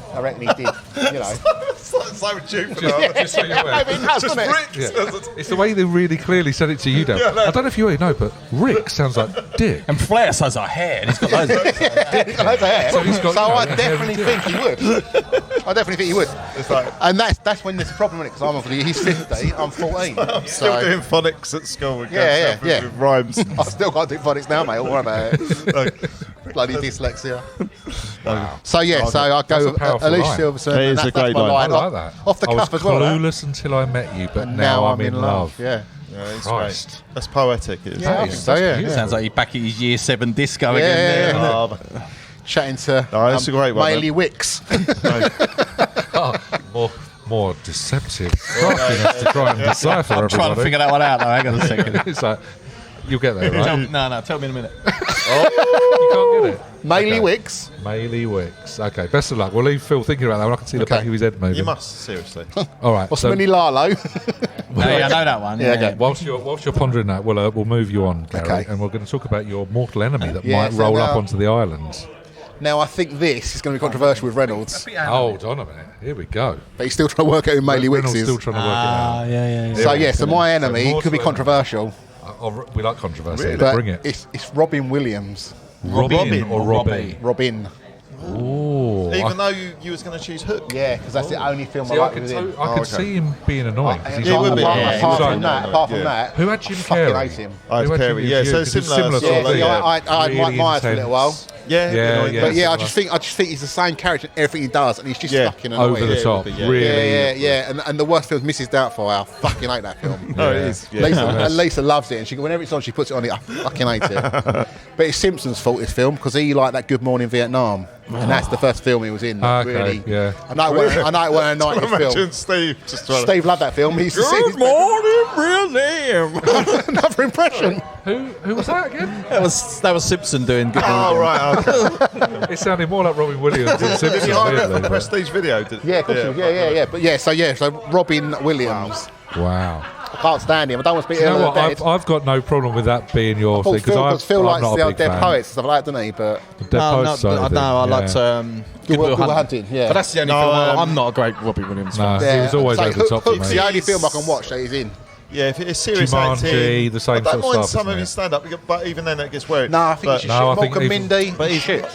did. You know. So juvenile. Just so you're aware. I mean, that's doesn't it? Yeah. It's the way they really clearly said it to you, Dale. I don't know if you already know, but Rick sounds like Dick. And Flair sounds like hair, and he's got loads of... Loads of hair. So he's got, So you know, I a definitely hairy think he would. I definitely think he would. It's like, And that's when there's a problem with it, because I'm obviously, he's 50, I'm 14. I'm still doing phonics at school. With rhymes. I still can't do phonics now, mate. All right about it. Bloody dyslexia. Wow. So yeah, so I go with powerful Alicia line. Silverstone. It is and a great my line. I like that. Off the I cuff was as well. clueless until I met you, but now I'm in love. Yeah. Yeah, it's Christ. great. That's poetic. It is. Yeah, I think so, yeah. Sounds like you're back at his year 7 disco Yeah, again. yeah, there. yeah. Chatting to that's a great one, Mailey man. Wicks. More deceptive craftiness to try and decipher I'm everybody. trying to figure that one out, though. Hang on a second. It's like, you'll get there, right? No, tell me in a minute. You can't get it. Mailey Wicks. Mailey Wicks. Okay, best of luck. We'll leave Phil thinking about that one. I can see the back of his head moving. You must, seriously. All right. What's so Minnie Lalo? I know that one. Yeah, okay. whilst you're pondering that, we'll move you on, Gary, Okay. and we're going to talk about your mortal enemy that Yeah, might so roll up now- onto the island. Now, I think this is going to be controversial with Reynolds, Hold on a minute. Here we go. but he's still trying to work out who Mailey Wicks Reynolds is. still trying to work it out. Yeah. So, yeah, so my enemy mortal could be enemy. controversial, We like controversy. Really? but Bring it. it's Robin Williams. Robin or Robbie? Robin. Ooh. Even though you was going to choose Hook. Yeah, because that's the only film See, I I like could, with him. I could see him being annoying. 'cause he's Yeah, it would be. like- Yeah, Apart he's from like- that, Who had Jim I fucking Carrey? hate him. I Who had had Carey, Jim yeah, Carrey? so 'Cause it's similar sort sort Yeah, of, of, see, I had really Myers for a little while. intense. Yeah, Yeah. But yeah, I just think he's the same character in everything he does, and he's just Yeah. fucking annoying. Over the Yeah, top. it would be, yeah. Really. Yeah. And the worst film is Mrs. Doubtfire. I fucking hate that film. No, it is. Yeah. Lisa loves it, and whenever it's on, she puts it on it. I fucking hate it. But it's Simpson's fault, this film, because he liked that Good Morning Vietnam, and that's the first film he was in. Okay, Really, yeah. I know it wasn't a 90s Imagine film. Steve just trying Steve loved that film. He used to sing his another impression. Who was that again? That was Simpson doing good. Oh, right, okay. It sounded more like Robin Williams than Did Simpson. he hire it weirdly, for the but- Prestige video? Yeah, of course. Yeah. But so Robin Williams. Wow. I can't stand him. I don't want to speak You to know him. what? I've got no problem with that being your thing because Phil I'm likes not the a old big Dead fan. Poets and stuff like that, doesn't he? But Dead Poets side of I thing, liked yeah. Good Will Hunting. yeah. But that's the only film. I'm not a great Robbie Williams fan. No, he was always So over the top for Hook's me. the only film I can watch that he's in. Yeah, if it's serious Jumanji, acting, the same I don't sort of mind stuff, some isn't of it? his stand-up, but even then it gets weird. No, I think he's shit. No, I think Malcolm even- Mindy. But he's shit. Do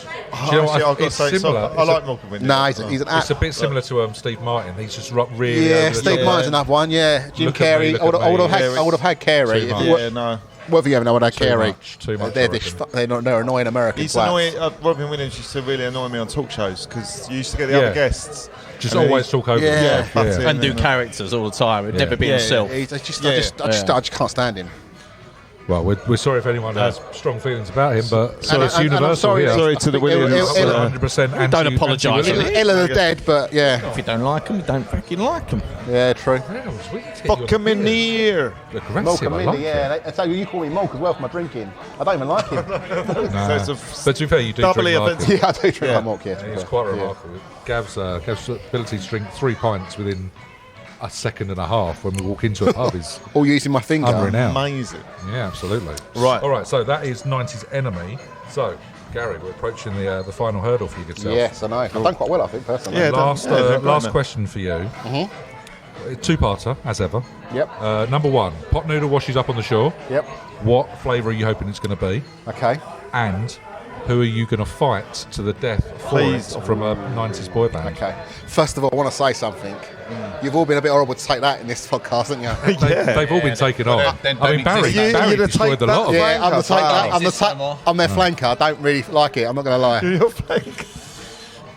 you know what? I've got to It's say, similar. I like Malcolm Windy. No, he's an It's a act. bit similar to Steve Martin. He's just really Yeah, over the Steve top. Martin's another one. Yeah, Jim Look at me, Carrey. look I at me. would have had Carey. Too If much. you Yeah, no. Whether you haven't had Carey. Too much, They're I reckon. they're annoying American He's twats. annoying. Robin Williams used to really annoy me on talk shows because you used to get the Yeah. other guests. Just And always talk over Yeah. himself. That's it. And do characters all the time. It'd never be Yeah, himself. I just can't stand him. Well, we're sorry if anyone has strong feelings about him, but it's and I'm universal sorry- here. Sorry to the Williams. 100% anti- Don't apologise. anti-Williams. Ill of the Dead, but yeah, If you don't like them, you don't fucking like them. yeah, true. Yeah, it was weird to Fuck get him your in the ear. aggressive. Malcolm I Mindy, like it. yeah. That's how you call me Malk as well for my drinking. I don't even like him. So it's a But to be fair, you do doubly drink like offensive. Yeah, I do drink Yeah. my Malk, yeah. him. It's quite remarkable. Gav's ability to drink 3 pints within a second and a half when we walk into a pub is All using my finger. unrenowned. Amazing. Yeah, absolutely. Right. All right, so that is 90s enemy. So, Gary, we're approaching the final hurdle for you good self. Yes, I know. I've done quite well, I think, personally. Yeah. Last, Yeah, don't last blame it. question for you. Two-parter, as ever. Yep. Number 1, pot noodle washes up on the shore. Yep. What flavour are you hoping it's going to be? Okay. And who are you going to fight to the death for Please. it from a 90s boy band? Okay. First of all, I want to say something. You've all been a bit horrible to take that in this podcast, haven't you? They've all been taken on. then I mean, don't Barry, exist. Barry You'd have destroyed taken a lot of that- them. Yeah, I'm their flanker. I don't really like it. I'm not going to lie. You're fake.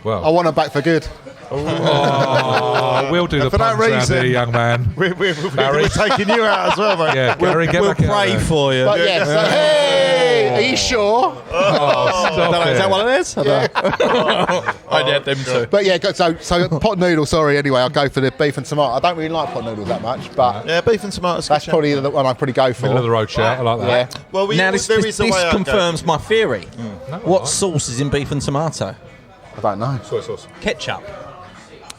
I Well, want them back for good. we'll do the for that puns round reason- here, young man. We're Barry. taking you out as well, mate. Yeah, Gary, get We'll back out pray there. for you. But yeah, so, hey, are you sure? Oh, stop Is that it. what it is? I had them too. But yeah, so pot noodle. Sorry, anyway, I'll go for the beef and tomato. I don't really like pot noodles that much, but Yeah, beef and tomatoes. that's probably the one I'd probably go for. Middle of the road shout. I like that. Yeah. Well, Now this there is a way I'd go. confirms my theory. No, What I- sauce is in beef and tomato? I don't know. Soy sauce. Ketchup.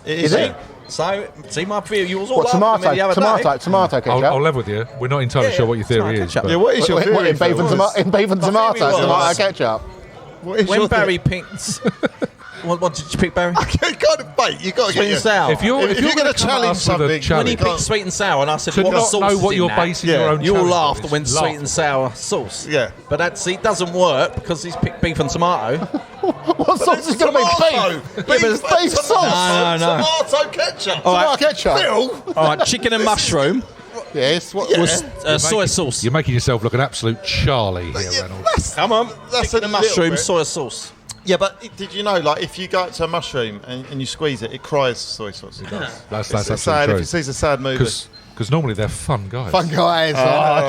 Is it? So, see my theory. You was all What, laughing at me the other day. tomato ketchup? I'll level with you. We're not entirely Yeah, sure what your theory tomato is. ketchup. but- Yeah, what is your What, theory? in beef and Phil? tomato theory tomato was- ketchup? What is When your Barry Pinks, What did you pick, Barry? Kind of, mate, you got to Sweet get and sour. If you're going to challenge something, When he picked sweet and sour, and I said, to "What not sauce know is what in you're that?" basing your own You all challenge on laughed is when sweet and sour sauce. Yeah. But it doesn't work because he's picked beef and tomato. What sauce is going to be beef? Beef sauce. No. Tomato ketchup. Tomato ketchup. All right, chicken and mushroom. Yes. Soy sauce. You're making yourself look an absolute Charlie here, Reynolds. Come on, That's chicken a and little mushroom, bit. soy sauce. Yeah, but did you know, like, if you go up to a mushroom and you squeeze it, it cries soy sauce. It does. That's It's sad. absolutely If true. it sees a sad movie. Because normally they're fun guys. Fun guys.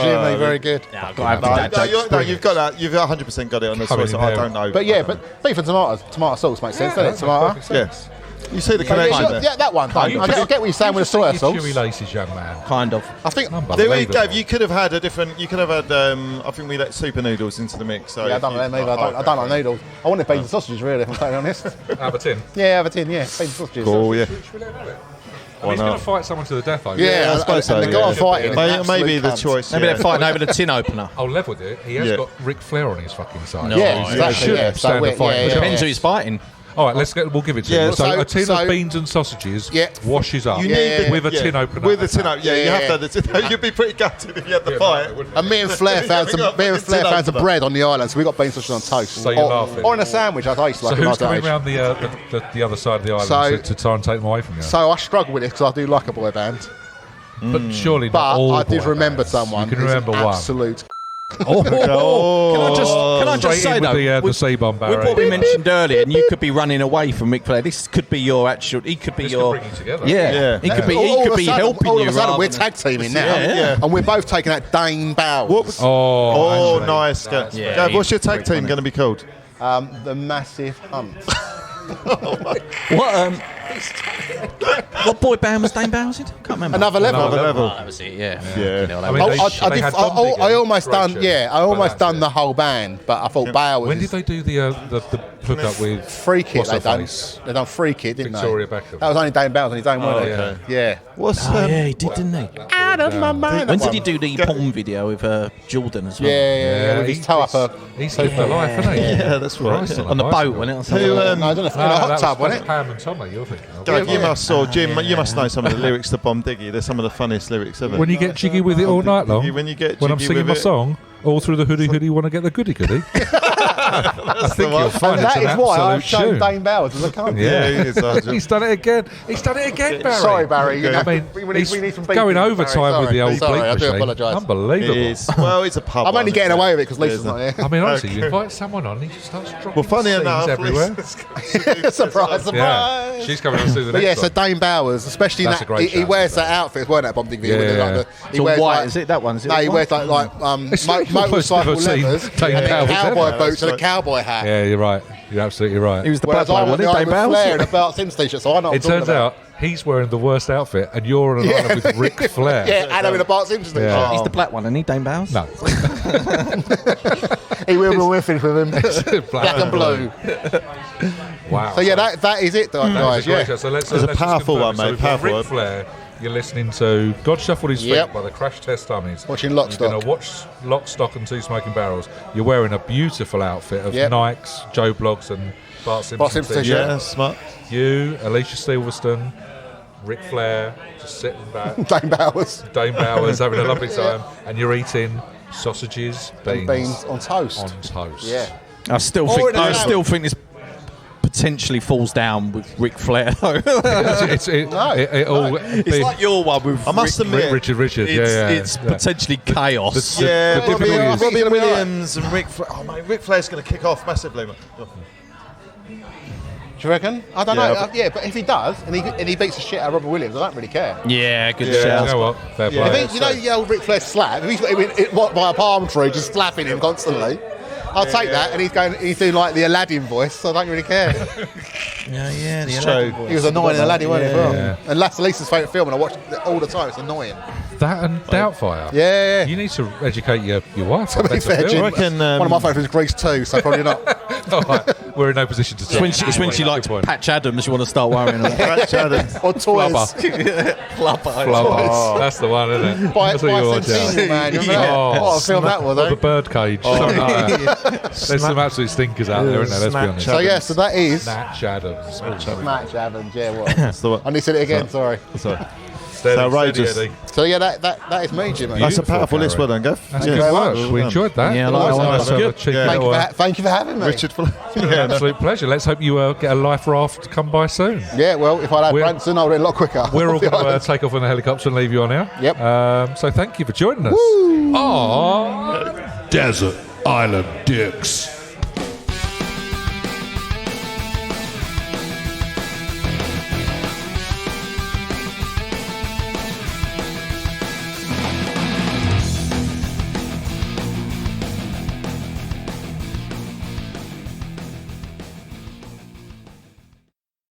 Jimmy, very good. You've got that. You've 100% got it on the soy Coming sauce. in I there. don't know. But yeah, but beef and tomato sauce makes sense, doesn't it? Tomato. yes. You see the connection there. Yeah, that one. I get what you're saying with the soy sauce. Chewy laces, young man. Kind of. I think. There we go. You could have had a different. You could have had. I think we let super noodles into the mix. So Yeah, I don't like them either. I don't like noodles. I wanted beef and sausages, really, if I'm totally honest. Have a tin. Yeah, have a tin, yeah. Beef and sausages. Cool. Yeah. He's going to fight someone to the death over. Yeah, I suppose so. and the guy fighting. Maybe the choice. Maybe they're fighting over the tin opener. I'll level with it. He has got Ric Flair on his fucking side. Yeah, He exactly. should Yeah. stand a fight. Depends who's fighting. All right, we'll give it to Yeah, you. So so- a tin so- of beans and sausages Yeah. washes up You need with a tin opener. With a tin opener. Yeah, you have to Yeah. have the tin. You'd be pretty gutted if you had the fight. And me and Flair found some bread on the island, so we got bean sausages on toast. So you're laughing. Or in a sandwich, I used to So like who's a nice coming age. around the other side of the island So- to try and take them away from you? So I struggle with it because I do like a boy band. But surely not But all I did boy remember bands. someone. You can who's remember one. absolute. Oh, Can I just say straight in though, with the C-bomb, Barry. with what we mentioned earlier, and you could be running away from Ric Flair. This could be your actual. He could be This your. could bring you together. Yeah, he could be. All He of could a be sudden- helping all you. of a sudden, rather we're than- tag teaming now, Yeah. and we're both taking out Dane Bowers. What was? Oh, Oh, nice. Yeah, Gav, what's he's your tag great, team isn't going to be called? The Massive Hunt. What boy band was Dane Bowers in? Can't remember. Another level. Another level. Oh, that was it. Yeah. Yeah. You know, I mean, they had Bomb Digging, I almost great done. tune, Yeah, I but almost that's done it. the whole band, but I thought Bowers. When did they do the hook up with Free Kid? what's They her done. face? They done Free Kid, didn't Victoria they? Beckham. That was only Dane Bowers on his own, wasn't it? okay. Yeah. What's Oh, yeah, he did, didn't he? Out of my mind. When that did he one. do the porn video with Jordan as well? Yeah, with his toe up her. He's lived the life, hasn't he? Yeah, that's right. Christ On the alive. boat, wasn't it? Or something Who, like that? um, No, I don't know. In a No, hot that tub, was wasn't it? Pam and Tommy, you're thinking of. Dave, you must or Jim, you must know some of the lyrics to Bomb Diggy. They're some of the funniest lyrics ever. When you get jiggy with it all night long, When you get when I'm jiggy singing with my it. song, all through the hoodie, want to get the goody. I think you'll find And it's that an is why I've absolute shown tune. Dane Bowers as a cunt. Yeah, he is. He's done it again. He's done it again, Barry. Sorry, Barry. You know, I mean, we need he's some beef going in, overtime Barry. with the old Sorry, bleep I do machine. apologise. Unbelievable. Well, it's a pub. I'm only getting away with it because Lisa's It not is. here. I mean, honestly, you invite someone on, he just starts dropping Well, funny scenes enough, everywhere. Surprise, surprise. Yeah, she's coming on to the But yeah, next so one. Dane Bowers, especially in That's a that, great he shout, wears isn't that outfit, weren't that Bomb Dig video? Yeah. Like he So wears white, like, is it that one? Is it no, he white? wears like It's like the first motorcycle I've seen leathers, Dane and then Bowers cowboy ever. boots and a cowboy hat. Yeah, you're right. You're absolutely right. He was the black Whereas I one, was wasn't he? Dane with Flair in a Bowers? Bart Sims t-shirt, so I know what I'm It talking turns about. out he's wearing the worst outfit, and you're on an island with Ric Flair. Yeah, and I'm in a Bart Sims t-shirt. Yeah. He's the black one, isn't he, Dane Bowers? No. He will be whiffing with him. Black and blue. Wow. So yeah, that is it, guys. It's a great Yeah. show. So let's It's a just powerful confirm. one, So mate, we've got powerful Ric one. Flair. You're listening to God Shuffled His Feet Yep. by the Crash Test Dummies. Watching Lock, You're going Stock. to watch Lock, Stock and Two Smoking Barrels. You're wearing a beautiful outfit of Yep. Nikes, Joe Bloggs and Bart Simpson. Simpson t-shirt. Yeah, smart. You, Alicia Silverstone, Ric Flair, just sitting back. Dane Bowers. Dane Bowers having a lovely time, and you're eating sausages, Beans on toast. on toast. Yeah. I still Or think. in a I sandwich. still think this potentially falls down with Ric Flair. Though. It all. It's like your one with I must admit, Richard. It's yeah. potentially chaos. yeah, the difficulty is- Robin Williams and Ric Flair. Oh, mate, Ric Flair's going to kick off massively. Man. Do you reckon? I don't Yeah, know. but- Yeah, but if he does, and he beats the shit out of Robert Williams, I don't really care. Yeah, good Yeah, shout. you know what? Fair Yeah. play. If he, you know, the old Ric Flair slap. If he's got him by a palm tree, just slapping him constantly, I'll take that. And he's doing like the Aladdin voice, so I don't really care. Yeah, the true. He was annoying in Aladdin, wasn't he? as well? Yeah. And that's Lisa's favourite film, and I watch it all the time. It's annoying. That and Doubtfire. Yeah. You need to educate your wife. To be fair, Jim, I reckon, one of my favourites is Grease 2, so probably not. All right. we're in no position to talk. It's when she likes Patch Adams, you want to start worrying about. Patch Adams. Or toys. Flubber. That's the one, isn't it? By That's what you watch Centennial, out. man. Remember that? What a film that was, Or eh? the Birdcage. Something like that. There's some absolute stinkers out there, isn't there? Let's be honest. So, yeah, so that is... Snatch Adams. Smash Adams, yeah, what? I need to say it again, sorry. It's outrageous. So, yeah, that is me, Jimmy. That's a powerful list, well done, Gav. That's good work. We enjoyed that. Yeah, I Thank you for having me. Richard, absolute pleasure. Let's hope you get a life raft come by soon. Yeah, well, if I'd had Branson, I would have a lot quicker. We're all going to take off on the helicopter and leave you on air. Yep. So thank you for joining us. Woo! Aww. Desert Island Dicks.